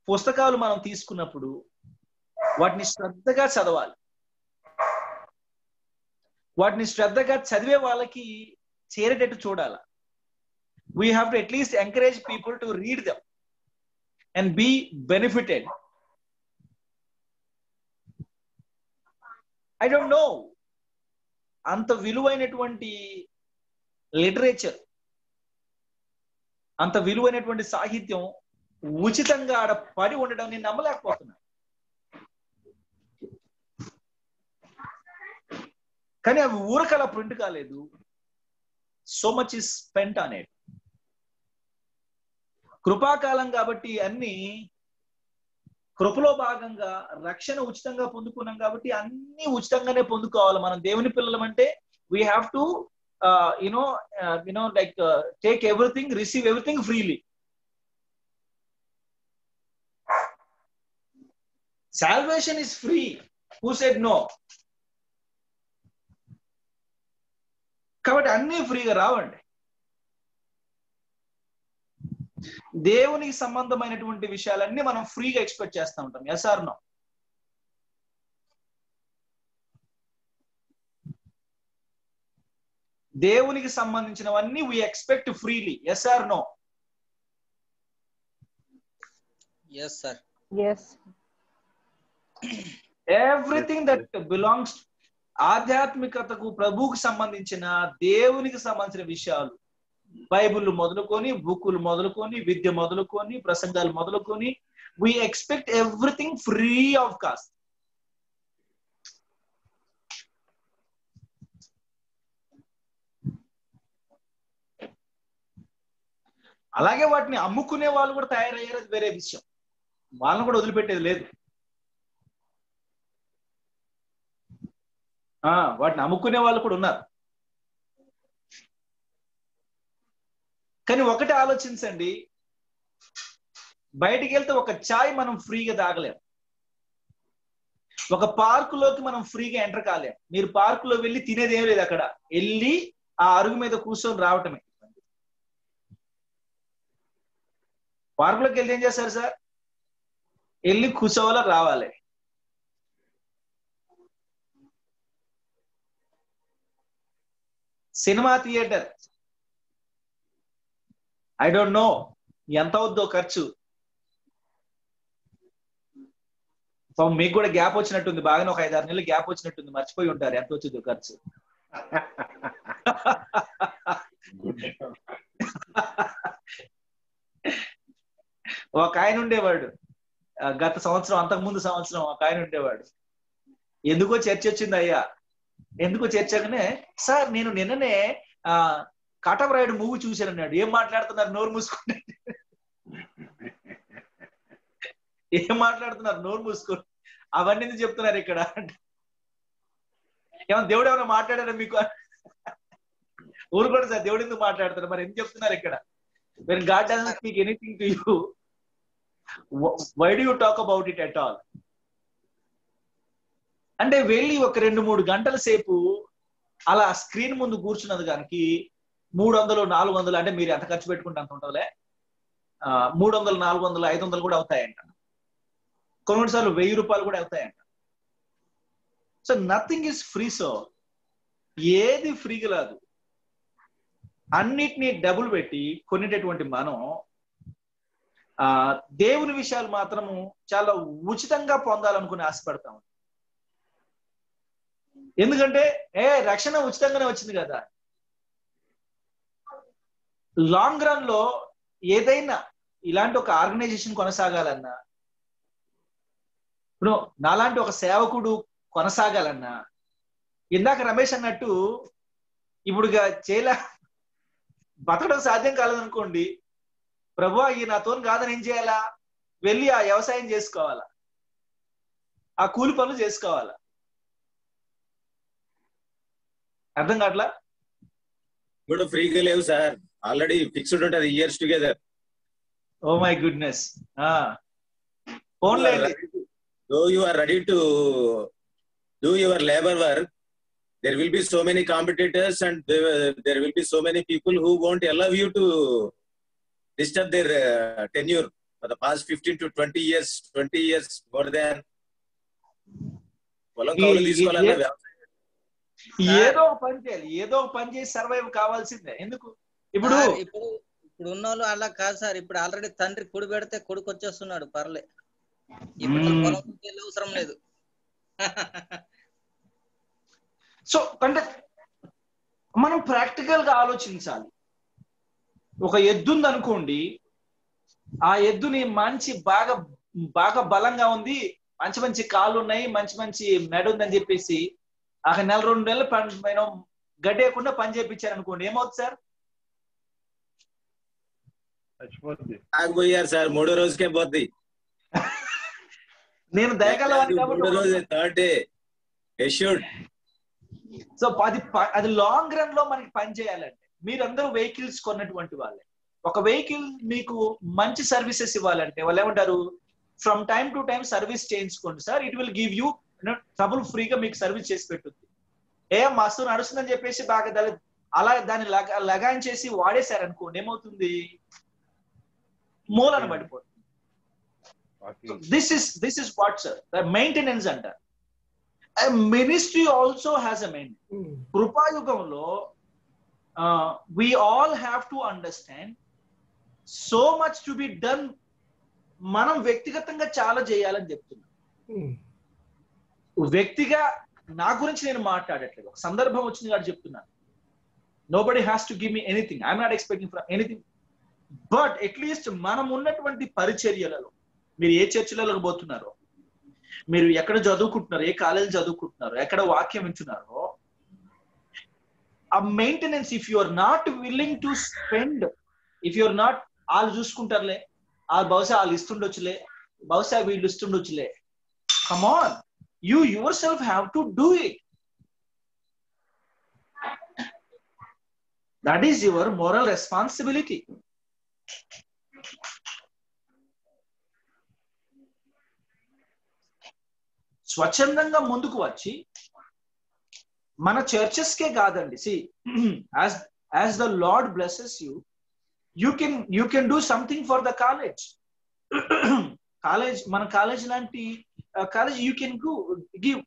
పుస్తకాలు మనం తీసుకున్నప్పుడు వాటిని శ్రద్ధగా చదవాలి. వాటిని శ్రద్ధగా చదివే వాళ్ళకి చేరేటట్టు చూడాలి. We have to at least encourage people to read them and be benefited. I don't know. అంత విలువైనటువంటి లిటరేచర్, అంత విలువైనటువంటి సాహిత్యం ఉచితంగా ఆడ పడి ఉండడం నేను నమ్మలేకపోతున్నా. కానీ అవి ఊరకలా ప్రింట్ కాలేదు. So much is spent on it. కృపాకాలం కాబట్టి అన్ని కృపలో భాగంగా రక్షణ ఉచితంగా పొందుకున్నాం కాబట్టి అన్ని ఉచితంగానే పొందుకోవాలి. మనం దేవుని పిల్లలం అంటే we have to like take everything, receive everything freely. Salvation is free. Who said no? కాబట్టి అన్ని ఫ్రీగా రావండి. దేవునికి సంబంధమైనటువంటి విషయాలన్నీ మనం ఫ్రీగా ఎక్స్పెక్ట్ చేస్తూ ఉంటాం. Yes or no? దేవునికి సంబంధించినవన్నీ we expect freely. Yes or no? Yes, sir. Yes. Everything that belongs ఆధ్యాత్మికతకు, ప్రభువుకు సంబంధించిన, దేవునికి సంబంధించిన విషయాలు, బైబిల్ మొదలుకొని, బుక్కులు మొదలుకొని, విద్య మొదలుకొని, ప్రసంగాలు మొదలుకొని, we expect everything free of cost. అలాగే వాటిని అమ్ముకునే వాళ్ళు కూడా తయారయ్యారు, అది వేరే విషయం. వాళ్ళని కూడా వదిలిపెట్టేది లేదు. వాటిని అమ్ముకునే వాళ్ళు కూడా ఉన్నారు. కానీ ఒకటి ఆలోచించండి, బయటికి వెళ్తే ఒక చాయ్ మనం ఫ్రీగా తాగలేం, ఒక పార్కులోకి మనం ఫ్రీగా ఎంటర్ కాలేం. మీరు పార్కులో వెళ్ళి తినేది ఏం లేదు, అక్కడ వెళ్ళి ఆ అరుగు మీద కూర్చొని రావటమే. పార్కులోకి వెళ్తే ఏం చేస్తారు సార్? వెళ్ళి కూర్చోవాలా, రావాలి. Cinema theatre I don't know ఎంత అవుద్దో ఖర్చు. మీకు కూడా గ్యాప్ వచ్చినట్టుంది, బాగానే ఒక 5-6 నెలలు గ్యాప్ వచ్చినట్టుంది, మర్చిపోయి ఉంటారు ఎంత వచ్చిందో ఖర్చు. ఒక ఆయన ఉండేవాడు గత సంవత్సరం, అంతకుముందు సంవత్సరం ఒక ఆయన ఉండేవాడు. ఎందుకో చర్చ వచ్చింది అయ్యా. ఎందుకో చర్చగానే, సార్ నేను నిన్ననే కాటమరాయుడు మూవీ చూశాను అన్నాడు. ఏం మాట్లాడుతున్నారు, నోరు మూసుకుంటే ఏం మాట్లాడుతున్నారు, నోరు మూసుకోండి, అవన్నీ ఎందుకు చెప్తున్నారు ఇక్కడ? ఏమన్నా దేవుడు ఏమైనా మాట్లాడారా మీకు? ఊరుకోండి సార్, దేవుడు ఎందుకు మాట్లాడుతున్నారు, మరి ఎందుకు చెప్తున్నారు ఇక్కడ? When God doesn't speak anything to you, why do you talk about it at all? అంటే వెళ్ళి ఒక 2-3 గంటల సేపు అలా స్క్రీన్ ముందు కూర్చున్నది దానికి 300-400, అంటే మీరు ఎంత ఖర్చు పెట్టుకుంటే అంత ఉంటుందిలే, 300-400-500 కూడా అవుతాయంట. కొన్నిసార్లు 1000 రూపాయలు కూడా అవుతాయంట. So nothing is free. So ఏది ఫ్రీగా రాదు, అన్నిటినీ డబ్బులు పెట్టి కొనేటటువంటి మనం దేవుని విషయాలు మాత్రము చాలా ఉచితంగా పొందాలనుకుని ఆశపడతాం. ఎందుకంటే రక్షణ ఉచితంగానే వచ్చింది కదా. లాంగ్ రన్ లో ఏదైనా ఇలాంటి ఒక ఆర్గనైజేషన్ కొనసాగాలన్నా, ఇప్పుడు నాలాంటి ఒక సేవకుడు కొనసాగాలన్నా, ఇందాక రమేష్ అన్నట్టు ఇప్పుడు బతకడం సాధ్యం కాలేదనుకోండి, ప్రభువా ఈ నాతో కాదని ఏం చేయాలా? వెళ్ళి ఆ వ్యవసాయం చేసుకోవాలా, ఆ కూలి పనులు చేసుకోవాలా. అర్థం కావట్లా? ఇప్పుడు ఫ్రీగా లేవు సార్, ఆల్రెడీ ఫిక్స్డ్ ఉంటుంది years together. Oh my goodness. Though you are ready to do your labor work, there will be so many competitors and there will be so many people who won't allow you to disturb their tenure for the past 15 to 20 years, 20 years more than. ఏదో ఒక పని చేయాలి, ఏదో ఒక పని చేసి survive కావాల్సిందే. ఎందుకు ఇప్పుడు ఉన్న వాళ్ళు అలా కాదు సార్. ఇప్పుడు ఆల్రెడీ తండ్రి కుడి పెడితే కొడుకు వచ్చేస్తున్నాడు, పర్లే. ఇప్పుడు అవసరం లేదు. సో అంటే మనం ప్రాక్టికల్ గా ఆలోచించాలి. ఒక ఎద్దు ఉంది అనుకోండి, ఆ ఎద్దుని బాగా బాగా బలంగా ఉంది, మంచి మంచి కాళ్ళు ఉన్నాయి, మంచి మంచి మెడ ఉందని చెప్పేసి ఆ 1-2 నెలలు గడ్డేయకుండా పని చేయించారు అనుకోండి, ఏమవుతుంది సార్? ఆగిపోయారు సార్, 3వ రోజుకే పోద్ది. నేను దయగలవాడిని కాబట్టి. సో అది లాంగ్ రన్ లో మనకి పని చేయాలంటే, మీరందరూ వెహికల్స్ కొన్నటువంటి వాళ్ళే. ఒక వెహికల్ మీకు మంచి సర్వీసెస్ ఇవ్వాలంటే వాళ్ళు ఏమంటారు, from time to time service చేయించుకోండి sir, it will give you trouble ఫ్రీగా మీకు సర్వీస్ చేసి పెట్టుద్ది. మస్తు నడుస్తుందని చెప్పేసి బాగా అలా దాన్ని లగాయించేసి వాడేశారనుకోండి, ఏమవుతుంది? మూలను పడిపోతుంది. This is what sir maintenance అంటారు. Ministry also has a maintenance. కృపాయుగంలో we all have to understand so much to be done. మనం వ్యక్తిగతంగా చాలా చేయాలని చెప్తున్నా. వ్యక్తిగా నా గురించి నేను మాట్లాడట్లేదు, ఒక సందర్భం వచ్చింది కాబట్టి చెప్తున్నాను. nobody has to give me anything, I'm not expecting from anything, but at least మనం ఉన్నటువంటి పరిచర్యలలో, మీరు ఏ చర్చిలకు పోతున్నారో, మీరు ఎక్కడ చదువుకుంటున్నారో, ఏ కాలేజీ చదువుకుంటున్నారో, ఎక్కడ వాక్యం వింటున్నారో, a maintenance, if you are not willing to spend, if you are not వాళ్ళు చూసుకుంటారులే, బహుశా వాళ్ళు ఇస్తుండొచ్చులే, బహుశా వీళ్ళు ఇస్తుండొచ్చులే. Come on, you yourself have to do it. That is your moral responsibility. స్వచ్ఛందంగా ముందుకు వచ్చి మన చర్చెస్ కే కాదండి, see as the Lord blesses you, you can do something for the college. మన కాలేజ్ లాంటి college you can give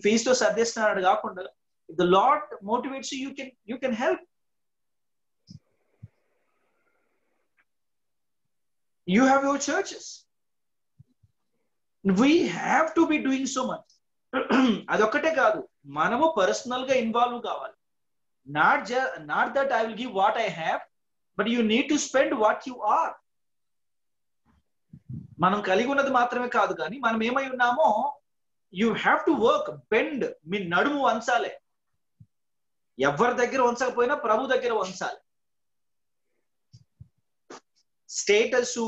face తో సర్దేస్తున్నాడు కాకుండా, the Lord motivates you, you can help. You have your churches. We have to be doing so much. అదొక్కటే కాదు, మనము personal గా involve కావాలి. not that I will give what I have, but you need to spend what you are. మనం కలిగి ఉన్నది మాత్రమే కాదు, కానీ మనం ఏమై ఉన్నామో you have to work. Bend, మీ నడుము వంచాలి. ఎవరి దగ్గర వంచకపోయినా ప్రభు దగ్గర వంచాలి. స్టేటస్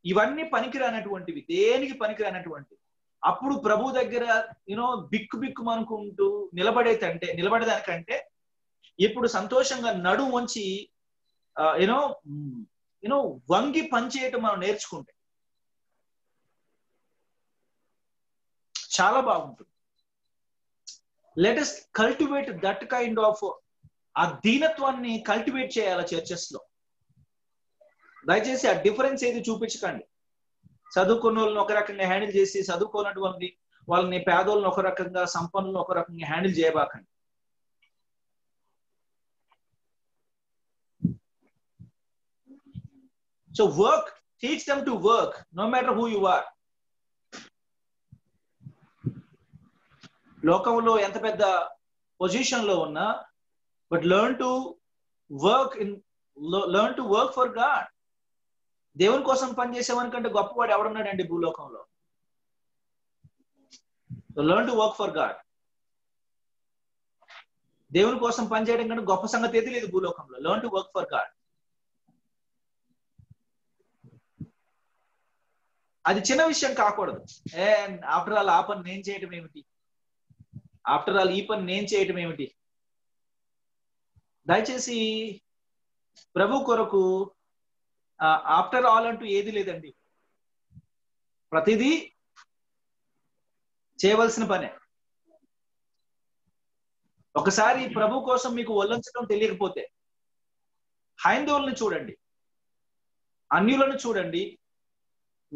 ఇవన్నీ పనికిరానటువంటివి, దేనికి పనికిరానటువంటివి. అప్పుడు ప్రభు దగ్గర బిక్కు అనుకుంటూ నిలబడేదానికంటే ఇప్పుడు సంతోషంగా నడుము వంచి వంగి పనిచేయటం మనం నేర్చుకుంటే చాలా బాగుంటుంది. Let us cultivate that kind of ఆ దీనత్వాన్ని కల్టివేట్ చేయాలి చర్చెస్ లో. దయచేసి ఆ డిఫరెన్స్ ఏది చూపించకండి. చదువుకున్న వాళ్ళని ఒక రకంగా హ్యాండిల్ చేసి, చదువుకున్నటువంటి వాళ్ళని, పేదోళ్ళని ఒక రకంగా, సంపన్నులను ఒక రకంగా handle చేయబాకండి. So work, teach them to work, no matter who you are. లోకంలో ఎంత పెద్ద పొజిషన్ లో ఉన్నా, but learn to work for God. దేవుని కోసం పనిచేసేవాని కంటే గొప్పవాడు ఎవడున్నాడండి భూలోకంలో? So learn to work for God. దేవుని కోసం పనిచేయడం కంటే గొప్ప సంగతి ఏది లేదు భూలోకంలో. Learn to work for God. అది చిన్న విషయం కాకూడదు. ఆఫ్టర్ ఆల్ ఆ పని నేను చేయటం ఏమిటి, ఆఫ్టర్ ఆల్ ఈ పని నేను చేయటం ఏమిటి. దయచేసి ప్రభు కొరకు ఆఫ్టర్ ఆల్ అంటూ ఏది లేదండి. ప్రతిదీ చేయవలసిన పనే. ఒకసారి ప్రభు కోసం మీకు ఒల్లించడం తెలియకపోతే హైందవుల్ని చూడండి, అన్యులను చూడండి.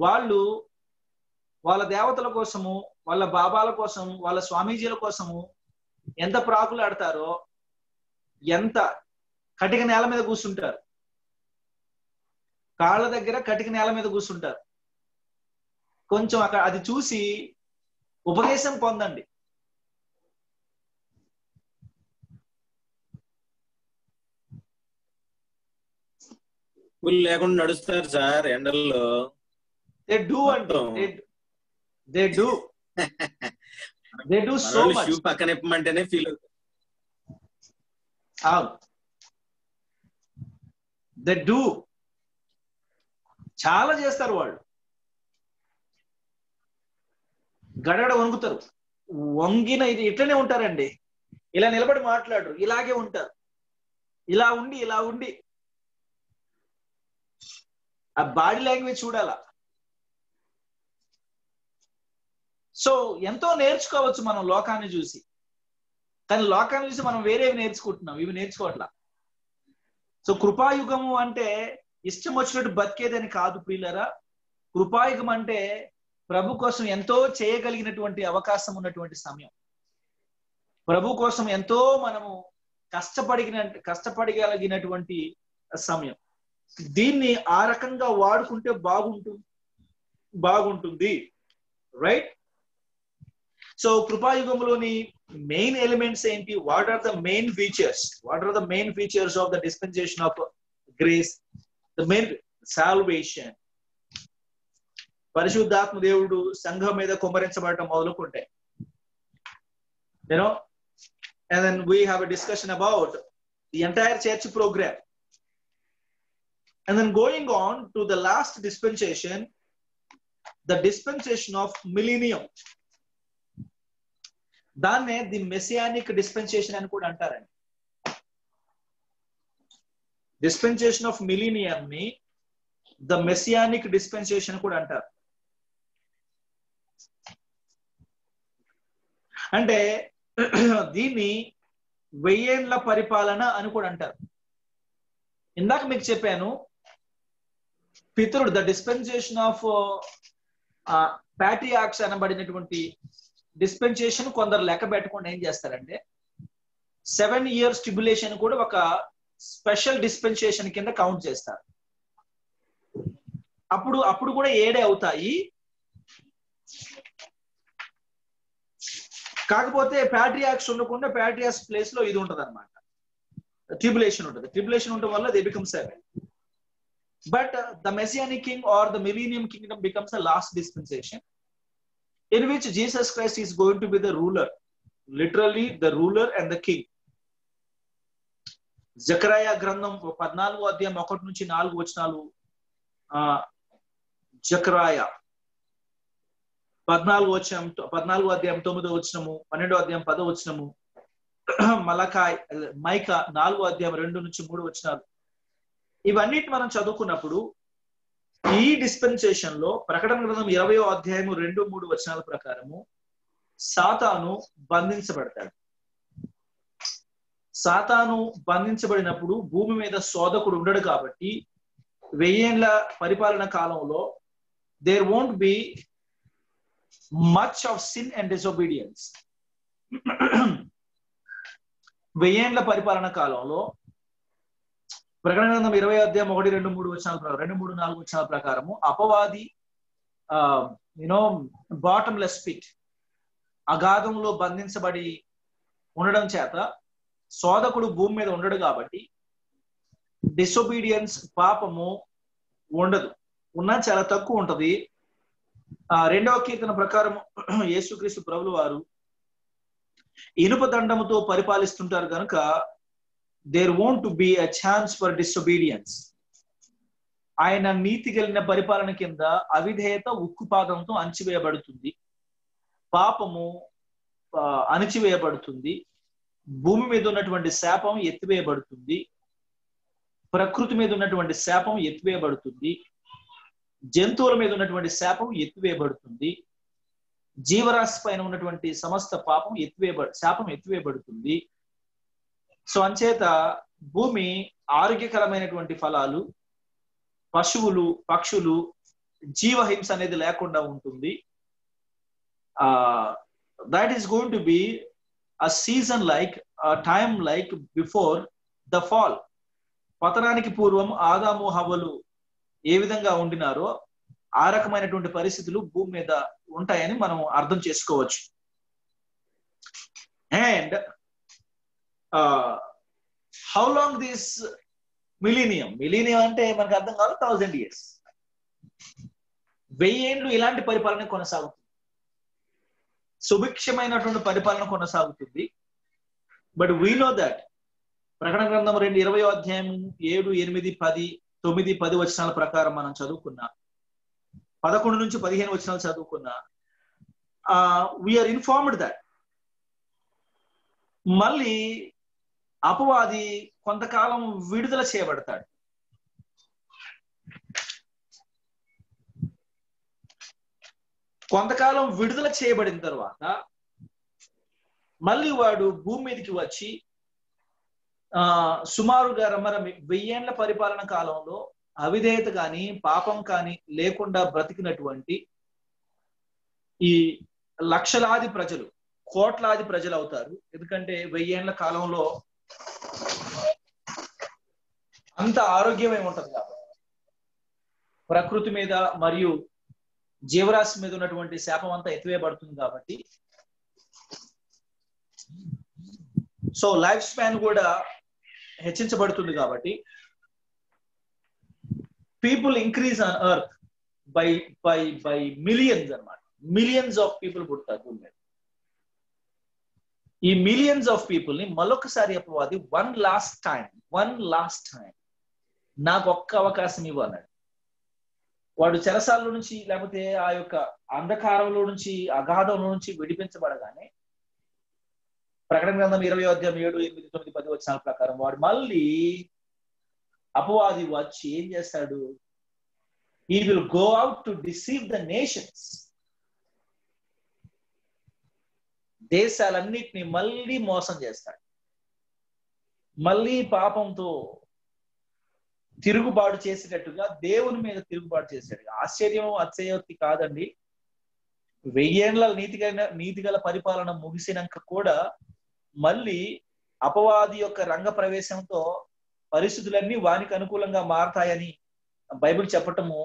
వాళ్ళు వాళ్ళ దేవతల కోసము, వాళ్ళ బాబాల కోసం, వాళ్ళ స్వామీజీల కోసము ఎంత ప్రాకులాడతారో, ఎంత కటిక నేల మీద కూర్చుంటారు, కాళ్ళ దగ్గర కటిక నేల మీద కూర్చుంటారు. కొంచెం అక్కడ అది చూసి ఉపదేశం పొందండి. లేకుండా నడుస్తారు సార్ ఎండల్లో. They do so much. Shoe పక్కన ఇప్పమంటేనే ఫీల్ అవుతారు. They do. చాలా చేస్తారు వాళ్ళు. గడగడ వణుకుతారు, వంగిన ఇది ఇట్లనే ఉంటారండి. ఇలా నిలబడి మాట్లాడరు, ఇలాగే ఉంటారు. ఇలా ఉండి ఆ బాడీ లాంగ్వేజ్ చూడాలా. సో ఎంతో నేర్చుకోవచ్చు మనం లోకాన్ని చూసి, కానీ లోకాన్ని చూసి మనం వేరేవి నేర్చుకుంటున్నాం, ఇవి నేర్చుకోవట్లా. సో కృపాయుగము అంటే ఇష్టం వచ్చినట్టు బతికేదని కాదు ప్రియులరా. కృపాయుగం అంటే ప్రభు కోసం ఎంతో చేయగలిగినటువంటి అవకాశం ఉన్నటువంటి సమయం. ప్రభు కోసం ఎంతో మనము కష్టపడగలిగినటువంటి సమయం. దీన్ని ఆ రకంగా వాడుకుంటే బాగుంటుంది. రైట్? సో కృపాయుగంలోని మెయిన్ ఎలిమెంట్స్ ఏంటి? What are the main features of the dispensation of grace? The main salvation. పరిశుద్ధాత్మ దేవుడు సంఘం మీద కుమ్మరించబడటం మొదలుకుంటే, and then we have a discussion about the entire church program. And then going on to the last dispensation, the dispensation of millennium. దాన్నే the messianic dispensation అని కూడా అంటారండి. డిస్పెన్సేషన్ ఆఫ్ మిలీనియం ని ద మెసియానిక్ డిస్పెన్సేషన్ కూడా అంటారు. అంటే దీన్ని 1000 ఏండ్ల పరిపాలన అని కూడా అంటారు. ఇందాక మీకు చెప్పాను, పితరుడు ద డిస్పెన్సేషన్ ఆఫ్ పాట్రియార్క్స్ అనబడినటువంటి డిస్పెన్సేషన్ కొందరు లెక్క పెట్టకుండా ఏం చేస్తారంటే 7 years ట్రిబ్యులేషన్ కూడా ఒక స్పెషల్ డిస్పెన్సేషన్ కింద కౌంట్ చేస్తారు. అప్పుడు కూడా 7 అవుతాయి. కాకపోతే ప్యాట్రియార్క్స్ ఉండకుండా ప్యాట్రియార్క్స్ ప్లేస్ లో ఇది ఉంటది అనమాట, ట్రిబ్యులేషన్ ఉంటుంది. ట్రిబ్యులేషన్ ఉండడం వల్ల they become 7. But the messianic king or the millennium kingdom becomes the last dispensation in which Jesus Christ is going to be the ruler, literally the ruler and the king. జకరియా గ్రంథం 14వ అధ్యాయం 1 నుంచి 4 వచనాలు, జకరియా 14వ అధ్యాయం 9వ వచనము, 12వ అధ్యాయం 10వ వచనము, మైకా 4వ అధ్యాయం 2 నుంచి 3 వచనాలు. ఇవన్నిటి మనం చదువుకున్నప్పుడు ఈ డిస్పెన్సేషన్ లో ప్రకటన గ్రంథం 20వ అధ్యాయము 2-3 వచనాల ప్రకారము సాతాను బంధించబడతాడు. సాతాను బంధించబడినప్పుడు భూమి మీద శోధకుడు ఉండడు కాబట్టి 1000 ఏండ్ల పరిపాలన కాలంలో there won't be much of sin and disobedience. 1000 ఏండ్ల పరిపాలన కాలంలో ప్రకటన గ్రంథం 20వ అధ్యాయం 1, 2, 3 వచనాల ప్రకారం 2, 3, 4 వచనాల ప్రకారము అపవాది బాటమ్లెస్ పిట్, అగాధంలో బంధించబడి ఉండడం చేత శోధకుడు భూమి మీద ఉండడు కాబట్టి డిసొబీడియన్స్, పాపము ఉండదు. ఉన్నా చాలా తక్కువ ఉంటది. 2వ కీర్తన ప్రకారం యేసుక్రీస్తు ప్రభులు వారు ఇనుప దండముతో పరిపాలిస్తుంటారు కనుక there won't be a chance for disobedience. ఆయన నీతి కలిగిన పరిపాలన కింద అవిధేయత ఉక్కుపాదంతో అణచివేయబడుతుంది, పాపము అణచివేయబడుతుంది, భూమి మీద ఉన్నటువంటి శాపం ఎత్తివేయబడుతుంది, ప్రకృతి మీద ఉన్నటువంటి శాపం ఎత్తివేయబడుతుంది, జంతువుల మీద ఉన్నటువంటి శాపం ఎత్తివేయబడుతుంది, జీవరాశి పైన ఉన్నటువంటి సమస్త శాపం ఎత్తివేయబడుతుంది. సో అంచేత భూమి ఆరోగ్యకరమైనటువంటి ఫలాలు, పశువులు, పక్షులు, జీవహింస అనేది లేకుండా ఉంటుంది. That is going to be a season like, time like before the fall. పతనానికి పూర్వం ఆదాము హవ్వలు ఏ విధంగా ఉండినారో ఆ రకమైనటువంటి పరిస్థితులు భూమి మీద ఉంటాయని మనం అర్థం చేసుకోవచ్చు. And how long this millennium అంటే మనకు అర్థం కాదు. 1000 years, 1000 ఏండ్లు ఇలాంటి పరిపాలన కొనసాగుతుంది, సుభిక్షమైనటువంటి పరిపాలన కొనసాగుతుంది. బట్ వీ నో దట్ ప్రకటన గ్రంథం 20వ అధ్యాయం 7, 8, 10, 9, 10 వచనాల ప్రకారం మనం చదువుకున్నా, 11 నుంచి 15 వచనాలు చదువుకున్నా, వీఆర్ ఇన్ఫార్మ్డ్ దట్ మళ్ళీ అపవాది కొంతకాలం విడుదల చేయబడతాడు. కొంతకాలం విడుదల చేయబడిన తర్వాత మళ్ళీ వాడు భూమి మీదకి వచ్చి సుమారుగా 1000 ఏండ్ల పరిపాలన కాలంలో అవిధేయత కానీ పాపం కానీ లేకుండా బ్రతికినటువంటి ఈ లక్షలాది ప్రజలు, కోట్లాది ప్రజలు అవుతారు. ఎందుకంటే 1000 ఏండ్ల కాలంలో అంత ఆరోగ్యమే ఉంటది కాబట్టి, ప్రకృతి మీద మరియు జీవరాశి మీద ఉన్నటువంటి శాపం అంతా ఎత్తివేయబడుతుంది కాబట్టి, సో లైఫ్ స్పాన్ కూడా హెచ్చించబడుతుంది కాబట్టి people increase on earth by millions అన్నమాట. మిలియన్స్ ఆఫ్ పీపుల్ పుడతారు భూమి మీద. ఈ మిలియన్స్ ఆఫ్ పీపుల్ ని మరొకసారి అపవాది వన్ లాస్ట్ టైం నాకు ఒక్క అవకాశం ఇవ్వు అన్నాడు. వాడు చెరసాల నుంచి లేకపోతే ఆ యొక్క అంధకారంలో నుంచి అగాధంలో నుంచి విడిపించబడగానే ప్రకటన గ్రంథం 20:7-8-9-10 వచనాల ప్రకారం వాడు మళ్ళీ అపవాది వచ్చి ఏం చేస్తాడు? He will go out to deceive the nations. దేశాలన్నిటిని మళ్ళీ మోసం చేస్తాడు, మళ్ళీ పాపంతో తిరుగుబాటు చేసేటట్టుగా దేవుని మీద తిరుగుబాటు చేసేటట్టుగా. ఆశ్చర్యం అతిశయోక్తి కాదండి. 1000 ఏళ్ల నీతిగల పరిపాలన ముగిసినాక కూడా మళ్ళీ అపవాది యొక్క రంగ ప్రవేశంతో పరిస్థితులన్నీ వానికి అనుకూలంగా మారతాయని బైబిల్ చెప్పటము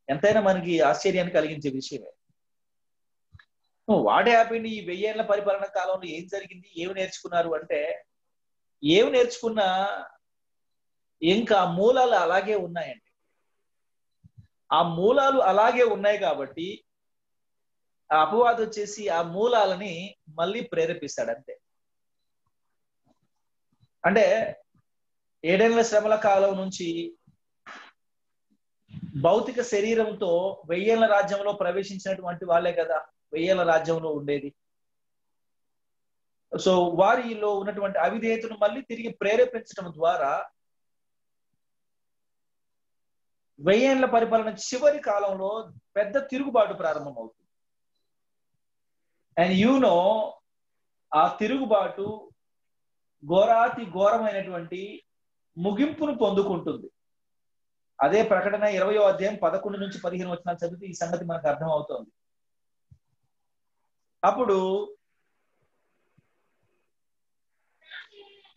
ఎంతైనా మనకి ఆశ్చర్యాన్ని కలిగించే విషయమే. వాట్ హ్యాపెండ్ ఈ 1000 ఏళ్ల పరిపాలన కాలంలో ఏం జరిగింది, ఏమి నేర్చుకున్నారు అంటే, ఏమి నేర్చుకున్నా ఇంకా మూలాలు అలాగే ఉన్నాయండి. ఆ మూలాలు అలాగే ఉన్నాయి కాబట్టి ఆ అపవాది వచ్చేసి ఆ మూలాలని మళ్ళీ ప్రేరేపిస్తాడు అంతే. అంటే 7 ఏళ్ల శ్రమల కాలం నుంచి భౌతిక శరీరంతో 1000 ఏళ్ల రాజ్యంలో ప్రవేశించినటువంటి వాళ్ళే కదా 1000 ఏళ్ల రాజ్యంలో ఉండేది. సో వారిలో ఉన్నటువంటి అవిధేయతను మళ్ళీ తిరిగి ప్రేరేపించడం ద్వారా 1000 ఏళ్ల పరిపాలన చివరి కాలంలో పెద్ద తిరుగుబాటు ప్రారంభమవుతుంది. అండ్ ఆ తిరుగుబాటు ఘోరాతి ఘోరమైనటువంటి ముగింపును పొందుకుంటుంది. అదే ప్రకటన 20:11-15 వచనాలు చదివితే ఈ సంగతి మనకు అర్థం అవుతోంది. అప్పుడు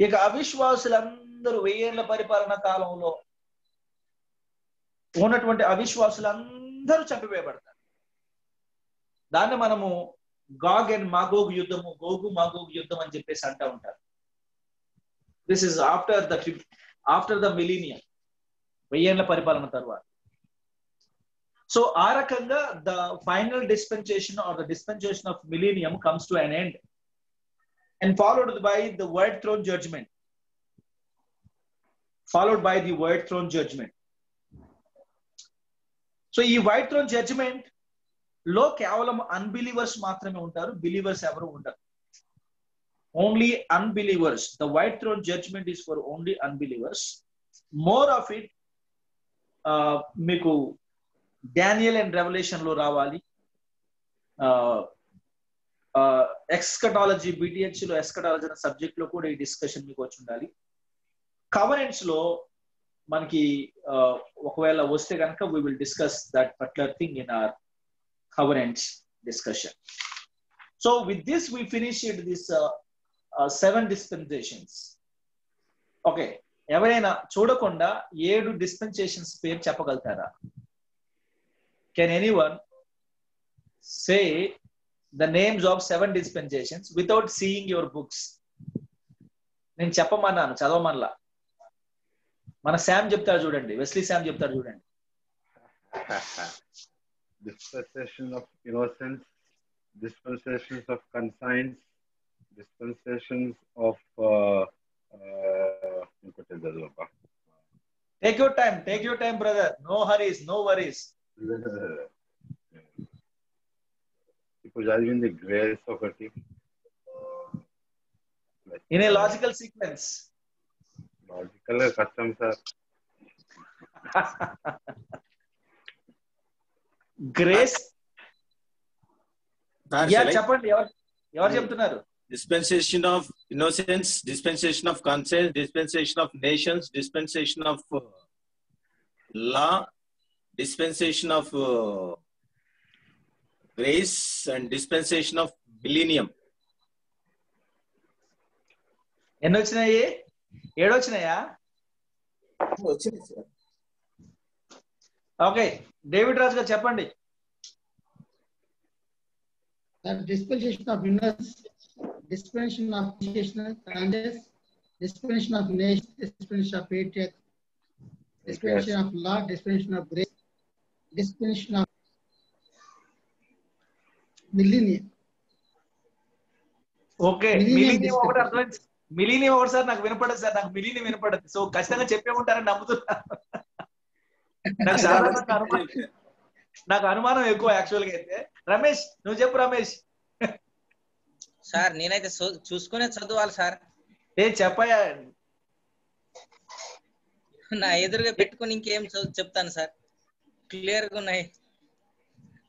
ఇక అవిశ్వాసులందరూ 1000 ఏళ్ల పరిపాలన కాలంలో ఉన్నటువంటి అవిశ్వాసులందరూ చంపివేయబడతారు. దాన్ని మనము గాగ్ అండ్ మాగోగ్ యుద్ధము, గోగు మాగోగ్ యుద్ధం అని చెప్పేసి అంటూ ఉంటారు. This is after the millennium, 1000 ఏళ్ల పరిపాలన తర్వాత. సో ఆ రకంగా the final dispensation or the dispensation of millennium comes to an end and followed by the white throne judgement. So ఈ వైట్ థ్రోన్ జడ్జ్మెంట్ లో కేవలం అన్బిలీవర్స్ మాత్రమే ఉంటారు, బిలీవర్స్ ఎవరు ఉండరు. Only unbelievers. The white throne judgement is for only unbelievers. More of it మీకు Daniel and revolution లో రావాలి. ఎక్స్కటాలజీ, BTH లో ఎక్స్కటాలజీ అనే సబ్జెక్ట్ లో కూడా ఈ డిస్కషన్ మీకు వచ్చి ఉండాలి. కవనెంట్స్ లో మనకి ఒకవేళ వస్తే కనుక we will discuss that particular thing in our covenants discussion. So with this we finished this 7 dispensations. Okay, ఎవరైనా చూడకుండా 7 dispensations పేరు చెప్పగలుగుతారా? Can anyone say the names of 7 dispensations without seeing your books? నేను చెప్పమన్నాను, చదవమనలా. మన శామ్ చెప్తాడు చూడండి, Wesley Sam చెప్తాడు చూడండి. Dispensation of innocence, dispensations of conscience, dispensations of take your time brother, no hurries, no worries. ఇప్పుడు చదివింది గ్రేస్ ఒకటి, in a logical sequence. Logical గా కష్టం సార్. గ్రేస్ చెప్పండి, ఎవరు చెప్తున్నారు? Dispensation of innocence, dispensation of conscience, dispensation of nations, dispensation of law, dispensation of grace, and dispensation of millennium. ఎన్ని వచ్చినాయి? 7 వచ్చినాయా? ఓకే, డేవిడ్ రాజు గారు చెప్పండి. Dispensation of innocence, dispensation of conscience, dispensation of nation, dispensation of patriarch, dispensation of law, dispensation of grace, dispensation of millennium. Okay, millennium ఒకటి అర్థమైంది. Millennium ఒకటి sir నాకు వినపడదు సార్, నాకు మిలీనియం వినపడదు. సో ఖచ్చితంగా చెప్పే ఉంటారని నమ్ముతున్నా. నాకు చాలా నాకు అనుమానం ఎక్కువ యాక్చువల్ గా అయితే. రమేష్ నువ్వు చెప్పు రమేష్. సార్ నేనైతే చూసుకునే చదవాలి సార్. ఏ చెప్పాయా? నా ఎదురుగా పెట్టుకుని ఇంకేం చెప్తాను సార్, క్లియర్ గా ఉన్నాయి.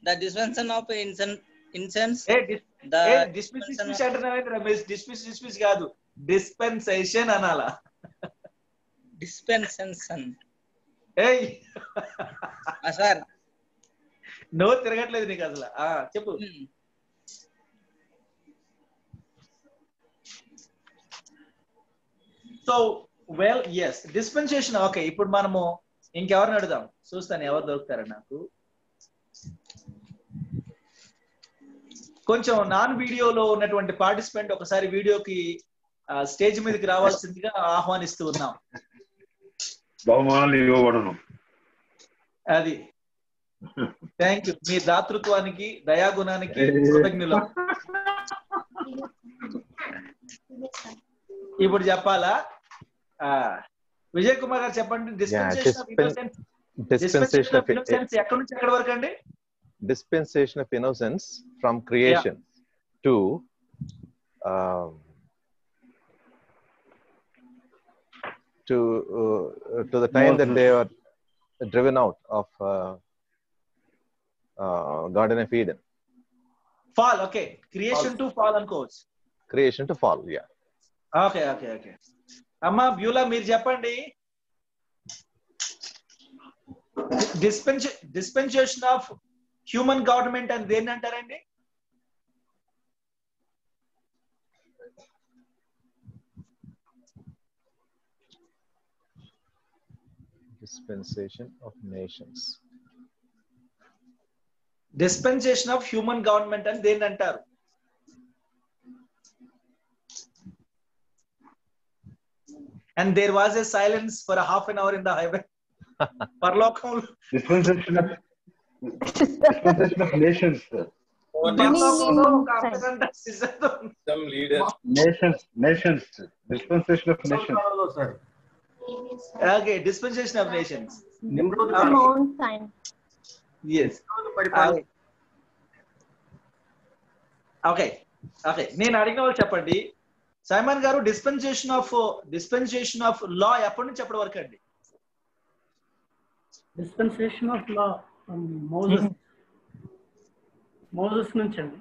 The dispensation of innocence dismiss అంటున్నావు రమేష్. డిస్మిస్ కాదు, డిస్పెన్సేషన్ అనాలా. డిస్పెన్సేషన్ ఏయ్ సార్ నో తిరగట్లేదు నీకు అసలు. చెప్పు. So well yes dispensation. Okay, ఇప్పుడు మనము ఇంకెవరిని అడుగుదాం, చూస్తాను ఎవరు దొరుకుతారు నాకు. కొంచెం నాన్ వీడియోలో ఉన్నటువంటి పార్టిసిపెంట్ ఒకసారి వీడియోకి స్టేజ్ మీదకి రావాల్సిందిగా ఆహ్వానిస్తూ ఉన్నాం. బహుమానాలు ఇవ్వబడను. అది థ్యాంక్ యూ. మీ దాతృత్వానికి దయాగుణానికి కృతజ్ఞులు. ఇప్పుడు చెప్పాలా? విజయ్ కుమార్ గారు చెప్పండి. డిస్పెన్సేషన్ ఆఫ్ ఇన్నోసెన్స్ ఎక్కడి నుంచి ఎక్కడి వరకు అండి? Dispensation of innocence from creation to the time that they are driven out of Garden of Eden. Fall, okay. Creation to fall అనుకోవచ్చు. Creation to fall, yeah. Okay. అమ్మా బ్యూలా మీరు చెప్పండి. Dispensation of human government అని దేన్ని అంటారండి? Dispensation of nations. Dispensation of human government అని దేన్ని అంటారు? And there was a silence for a half an hour in the highway. పరలోకంలో Dispensation of nations. Some leader. Nations. Dispensation of nations. Okay, dispensation of nations. Yes. Okay. నేను అడిగిన వాళ్ళు చెప్పండి. Simon గారు dispensation of లా ఎప్పటి నుంచి ఎప్పటి వరకు అండి? డిస్పెన్సేషన్ ఆఫ్ లా మోజెస్ నుంచి అండి.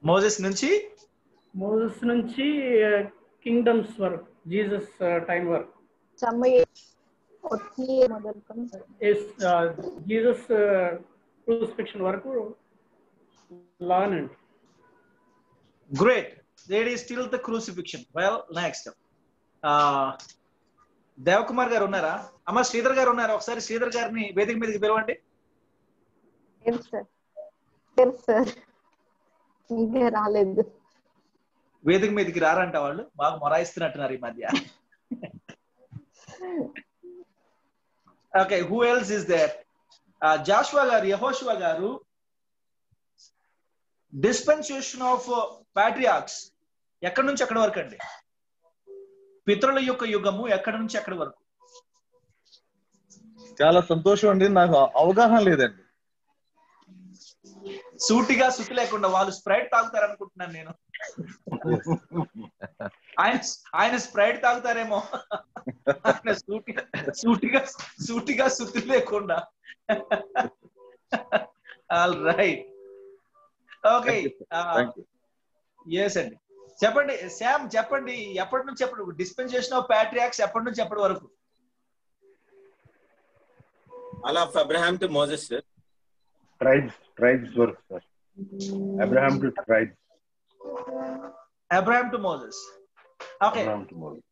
మోజెస్ నుంచి కింగ్డమ్స్ వరకు, జీసస్ టైం వరకు. జీసస్ క్రూసిఫిక్షన్ వరకు లా అండి. Great. There is still the crucifixion. Well, next. Devakumar గారు ఉన్నారా? అమ్మ శ్రీధర్ గారు ఉన్నారా? ఒకసారి శ్రీధర్ గారిని వేదిక మీదకి పిలవండి. రాలేదు. వేదిక మీదకి రారంట వాళ్ళు, బాగా మొరాయిస్తున్నట్టున్నారు ఈ మధ్య. Okay, who else is there? Joshua గారు, యెహోషువ గారు, డిస్పెన్సేషన్ ఆఫ్ పాట్రియార్క్స్ ఎక్కడి నుంచి ఎక్కడి వరకు అండి? పితరుల యొక్క యుగము ఎక్కడి నుంచి ఎక్కడి వరకు? చాలా సంతోషం అండి, నాకు అవగాహన లేదండి. సూటిగా సుత్తి లేకుండా వాళ్ళు స్ప్రైట్ తాగుతారు అనుకుంటున్నాను నేను. ఆయన స్ప్రైట్ తాగుతారేమో. ఆయన సూటిగా సుత్తి లేకుండా. All right. ఓకే, ఎస్ అండి. చెప్పండి శామ్, చెప్పండి ఎప్పటి నుంచి ఎప్పుడు డిస్పెన్సేషన్ ఆఫ్ పాట్రియార్క్స్ ఎప్పటి నుంచి ఎప్పటి వరకు? All of Abraham to Moses, sir. Tribes work, sir. Abraham to tribes. Abraham to Moses. Okay. Abraham to Moses.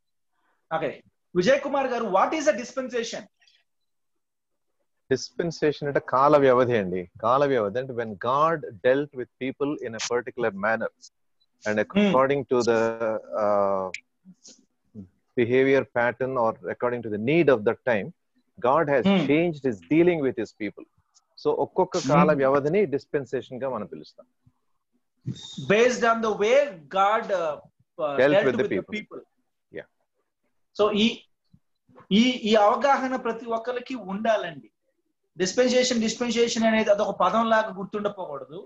Okay. Vijay Kumar garu, what is a dispensation? Dispensation అంటే కాల వ్యవధి అండి. కాల వ్యవధి అంటే when God dealt with people in a particular manner and according to the behavior pattern or according to the need of that time, God has changed his dealing with his people. So ఒక్కొక్క కాల వ్యవధిని dispensation గా మనం పిలుస్తాం. Based on the way God dealt with the people. Yeah. So ఈ అవగాహన ప్రతి ఒక్కరికి ఉండాలండి. డిస్పెన్సేషన్ అనేది అదొక పదం లాగా గుర్తుండపోకూడదు.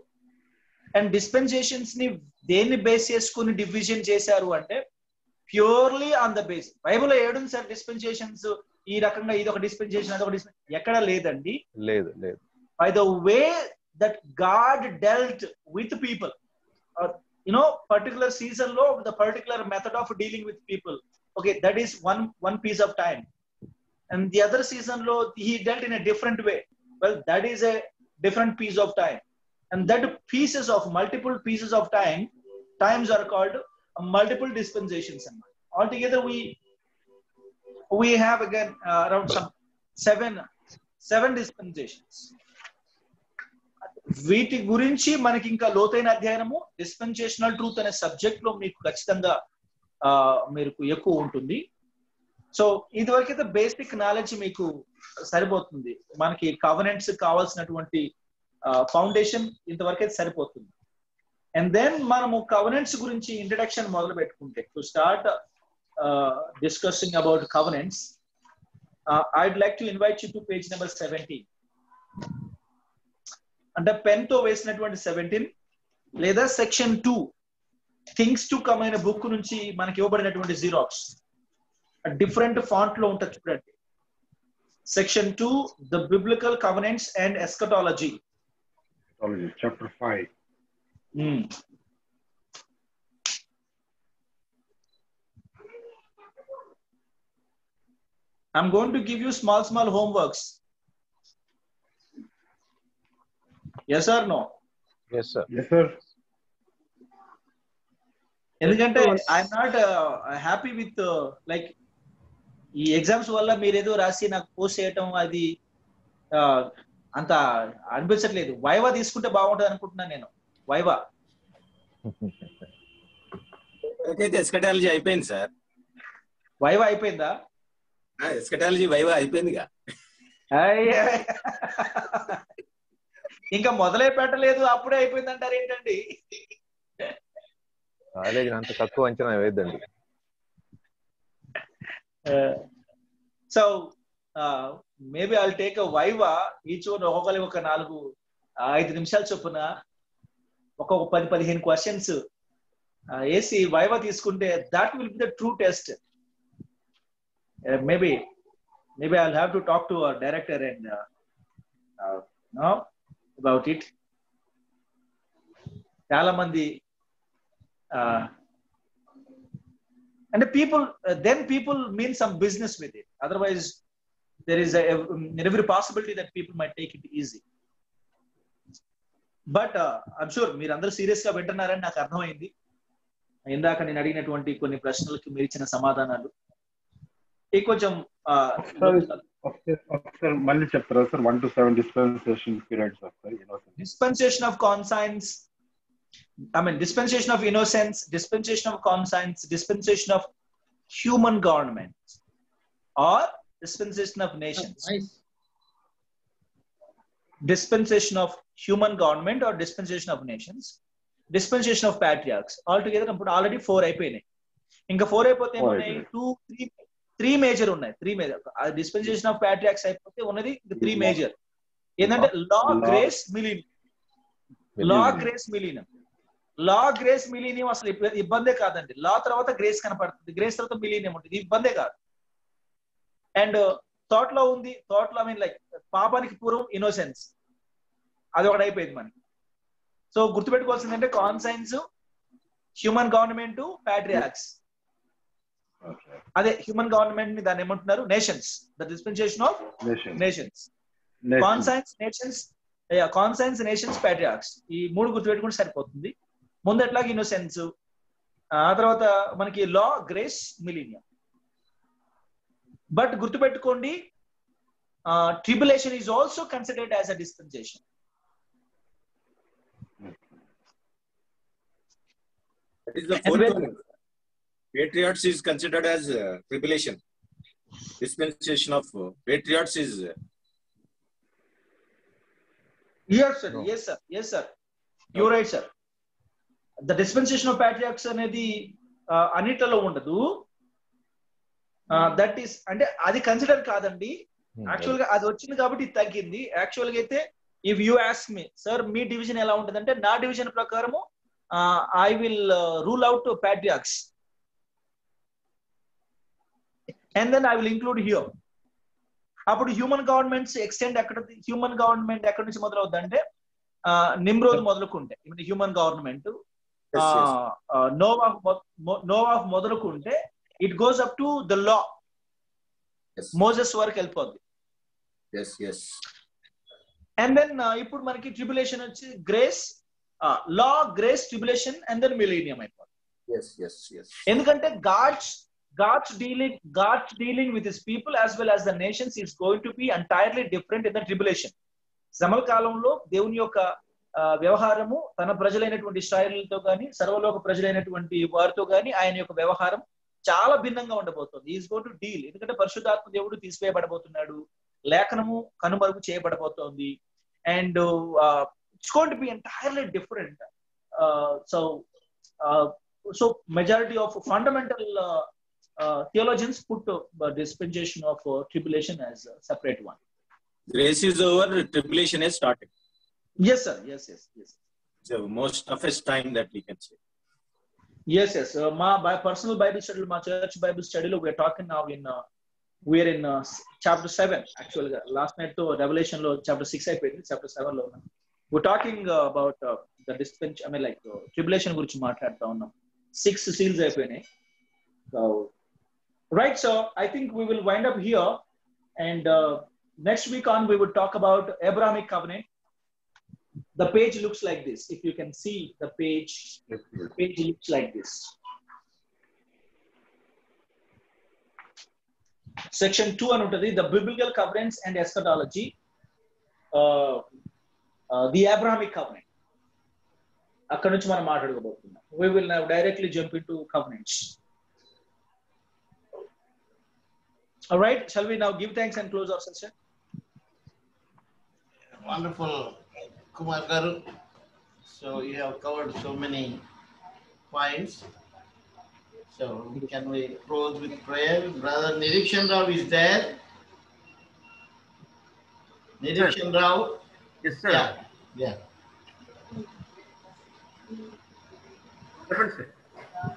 అండ్ డిస్పెన్సేషన్స్ ని దేన్ని బేస్ చేసుకుని డివిజన్ చేశారు అంటే ప్యూర్లీ ఆన్ ద బేస్. బైబిల్లో ఏడుంది సార్ డిస్పెన్సేషన్స్ ఈ రకంగా ఇది ఒక డిస్పెన్సేషన్ అదొక డిస్పెన్సేషన్ ఎక్కడ లేదండి. లేదు. By the way that God dealt with people, particular season లో the particular method of dealing with people. Okay, that is one piece of time. And the other season lo he dealt in a different way. Well, that is a different piece of time. And that multiple pieces of times are called multiple dispensations. Altogether we have again around some seven dispensations. వీటి గురించి మనకి ఇంకా లోతైన అధ్యయనము dispensational truth అనే subject లో మీకు ఖచ్చితంగా మీకు ఎక్కువ ఉంటుంది. సో ఇదివరకైతే బేసిక్ నాలెడ్జ్ మీకు సరిపోతుంది. మనకి కవనెంట్స్ కావాల్సినటువంటి ఫౌండేషన్ ఇంతవరకైతే సరిపోతుంది. అండ్ దెన్ మనము కవనెంట్స్ గురించి ఇంట్రడక్షన్ మొదలు పెట్టుకుంటే to start discussing about covenants, I'd like to invite you to page number 17. అంటే పెన్ తో వేసినటువంటి 17 లేదా సెక్షన్ 2 థింగ్స్ టు కమ్ అయిన బుక్ నుంచి మనకి ఇవ్వబడినటువంటి జిరాక్స్ డిఫరెంట్ ఫాంట్ లో ఉంటుంది చూడండి. Section 2 the biblical covenants and eschatology, chapter 5. I'm going to give you small homeworks. Yes or no? Yes sir. Yes sir. ఎందుకంటే I'm not happy with like ఈ exams వల్ల మీరేదో రాసి నాకు పోస్ట్ చేయటం అది అంత అనిపించట్లేదు. వైవా తీసుకుంటే బాగుంటుంది అనుకుంటున్నాను నేను. వైవా ఎస్కటాలజీ అయిపోయింది సార్. వైవా అయిపోయిందా? ఎస్కటాలజీ వైవా అయిపోయిందిగా. ఇంకా మొదలై పెట్టలేదు అప్పుడే అయిపోయింది అంటారు ఏంటండి? కాలేజీ అంత తక్కువ అంచనా వేద్దండి. So maybe I'll take a viva each one ఒక్కొక్కరి ఒక 4-5 నిమిషాలు చొప్పున ఒక్కొక్క 10-15 క్వశ్చన్స్ వేసి వైవా తీసుకుంటే that will be the true test. Maybe I'll have to talk to our director and know about it. చాలా మంది and people mean some business with it. Otherwise there is every possibility that people might take it easy. But I'm sure మీరు అందరూ serious గా వింటున్నారని నాకు అర్థమైంది. ఇందాక నేను అడిగినటువంటి కొన్ని ప్రశ్నలకు మీరు ఇచ్చిన సమాధానాలు కొంచెం మళ్ళీ చెప్తారా సార్? 1 to 7 dispensation periods వస్తాయి. Dispensation of conscience, dispensation of innocence, dispensation of conscience, dispensation of human government, or dispensation of nations. Dispensation of human government or dispensation of nations, dispensation of patriarchs. Altogether ఇప్పుడు already 4 అయిపోయినాయి. ఇంకా 4 అయిపోతే ఏమున్నాయి? 3 major ఉన్నాయి. 3 major. Dispensation of పాట్రియార్క్స్ అయిపోతే ఉన్నది 3 major. ఏంటంటే లా, grace, millennium. లా, grace, millennium. లా, grace, millennium అసలు ఇబ్బందే కాదండి. లా తర్వాత గ్రేస్ కనపడుతుంది, గ్రేస్ తర్వాత మిలీనియం ఉంటుంది. ఇబ్బందే కాదు. అండ్ థాట్ లో ఉంది. థాట్ లో లైక్ పాపానికి పూర్వం ఇన్నోసెన్స్, అది ఒకటి అయిపోయింది మనకి. సో గుర్తుపెట్టుకోవాల్సింది అంటే కాన్సైన్స్, హ్యూమన్ గవర్నమెంట్, పాట్రియార్క్స్. అదే హ్యూమన్ గవర్నమెంట్ ని దాన్ని ఏమంటున్నారు? Nations. The dispensation of nations. Conscience, nations, conscience, nations, patriarchs. ఈ 3 గుర్తుపెట్టుకుంటే సరిపోతుంది. ముందట్లాగా ఇన్నోసెన్స్, ఆ తర్వాత మనకి లా, గ్రేస్, మిలీనియం. బట్ గుర్తుపెట్టుకోండి, tribulation is also considered as a dispensation. Patriots is considered as tribulation. Dispensation of patriots is. Yes sir. No. Yes sir. You're right sir. The dispensation of patriarchs అనేది అన్నిట్లలో ఉండదు. That is అంటే అది consider కాదండి. Actual గా అది వచ్చింది కాబట్టి ఇది తగ్గింది. యాక్చువల్ గా అయితే if you ask me sir మీ డివిజన్ ఎలా ఉంటుంది అంటే, నా డివిజన్ ప్రకారము I will rule out patriarchs and then I will include here. అప్పుడు human governments extend human government ఎక్కడి నుంచి మొదలవుద్ది అంటే నిమ్రోద్ మొదలుకుంటే హ్యూమన్ గవర్నమెంట్ నోవాహ్ మొదలుకుంటే it goes up to the law. Moses వరకు వెళ్ళిపోద్ది. అండ్ దెన్ ఇప్పుడు మనకి ట్రిబులేషన్ వచ్చి grace, law, grace, tribulation and then millennium అయిపోద్ది. ఎందుకంటే God's dealing with his people as well as the nations is going to be entirely different in the tribulation. శ్రమల కాలంలో దేవుని యొక్క వ్యవహారము తన ప్రజలైనటువంటి ఇశ్రాయేలులతో కానీ సర్వలోక ప్రజలైనటువంటి వారితో కానీ ఆయన యొక్క వ్యవహారం చాలా భిన్నంగా ఉండబోతుంది. Is going to deal. ఎందుకంటే పరిశుద్ధాత్మ దేవుడు తీసివేయబడబోతున్నాడు, లేఖనము కనుమరుగు చేయబడబోతోంది. And it's going to be entirely different. So majority of fundamental theologians put the dispensation of tribulation as a separate one. Grace is over, tribulation has started. Yes, sir. Yes. So most toughest time that we can say. Yes. My personal Bible study, my church Bible study, we are talking now we are in chapter 7. Actually, last night to Revelation lo chapter 6 అయిపోయింది, chapter 7 lo we're talking about the dispensation. I mean like tribulation గురించి మాట్లాడుతా ఉన్నాం. 6 seals అయిపోయినాయి. So right, so I think we will wind up here, and next week on we would talk about Abrahamic covenant. The page looks like this. If you can see the page looks like this. Section 2 anuntadi, the biblical covenants and eschatology, the Abrahamic covenant. Akkadi nunchi manam maatladukobothunna. We will now directly jump into covenants. All right, shall we now give thanks and close our session? Wonderful, Kumar Garu. So you have covered so many points. So can we close with prayer? Brother Nirikshan Rao is there. Nirikshan Rao? Yes, sir. Yeah. Sir.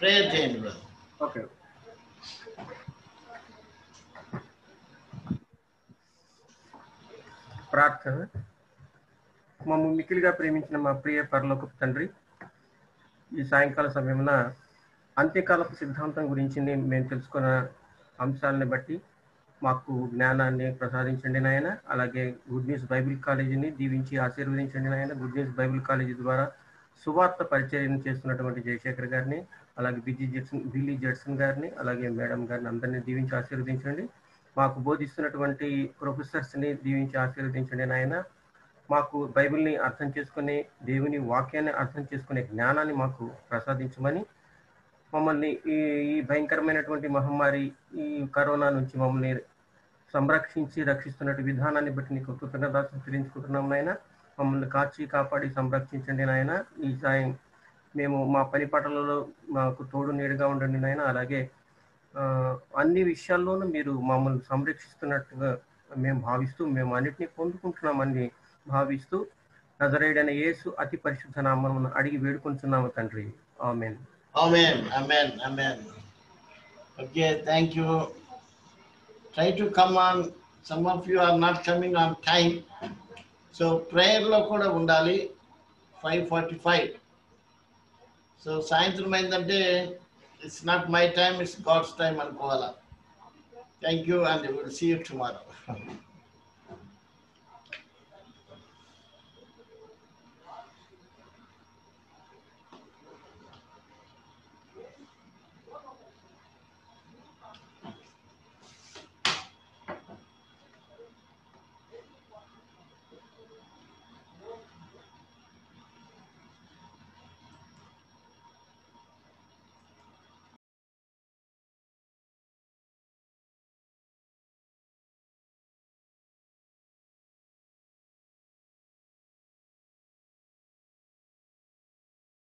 Prayer chain, brother. Okay. ప్రార్థన. మమ్ము మిక్కిలిగా ప్రేమించిన మా ప్రియ పరలోకపు తండ్రి, ఈ సాయంకాల సమయమున అంత్యకాలపు సిద్ధాంతం గురించి మేము తెలుసుకున్న అంశాలని బట్టి మాకు జ్ఞానాన్ని ప్రసాదించండి నాయన. అలాగే గుడ్ న్యూస్ బైబిల్ కాలేజీని దీవించి ఆశీర్వదించండి నాయన. గుడ్ న్యూస్ బైబిల్ కాలేజీ ద్వారా సువార్త పరిచయం చేస్తున్నటువంటి జయశేఖర్ గారిని, అలాగే బిల్లీ జడ్సన్ గారిని, అలాగే మేడం గారిని అందరినీ దీవించి ఆశీర్వదించండి. మాకు బోధిస్తున్నటువంటి ప్రొఫెసర్స్ని దీవించి ఆశీర్వదించండి నాయన. మాకు బైబిల్ని అర్థం చేసుకునే, దేవుని వాక్యాన్ని అర్థం చేసుకునే జ్ఞానాన్ని మాకు ప్రసాదించమని, మమ్మల్ని ఈ భయంకరమైనటువంటి మహమ్మారి, ఈ కరోనా నుంచి మమ్మల్ని సంరక్షించి రక్షిస్తున్నట్టు విధానాన్ని బట్టి నీకు కృతజ్ఞతలు చెల్లించుకుంటున్నాం నాయన. మమ్మల్ని కాచి కాపాడి సంరక్షించండి నాయన. ఈ సాయం మేము మా పని పాటలలో మాకు తోడు నీడుగా ఉండండి నాయన. అలాగే అన్ని విషయాల్లోనూ మీరు మమ్మల్ని సంరక్షిస్తున్నట్టుగా మేము భావిస్తూ, మేము అన్నిటినీ పొందుకుంటున్నామని భావిస్తూ, నజరేయుడైన యేసు అతి పరిశుద్ధ నామమున అడిగి వేడుకుంటున్నాము తండ్రి. ఆమేన్. Amen. Amen. Amen. Okay, thank you. Try to come on. Some of you are not coming on time. So prayer lo kuda undali 5:45. So సాయంత్రం అయిందంటే it's not my time, it's God's time అనుకోవాలా. Thank you and we will see you tomorrow.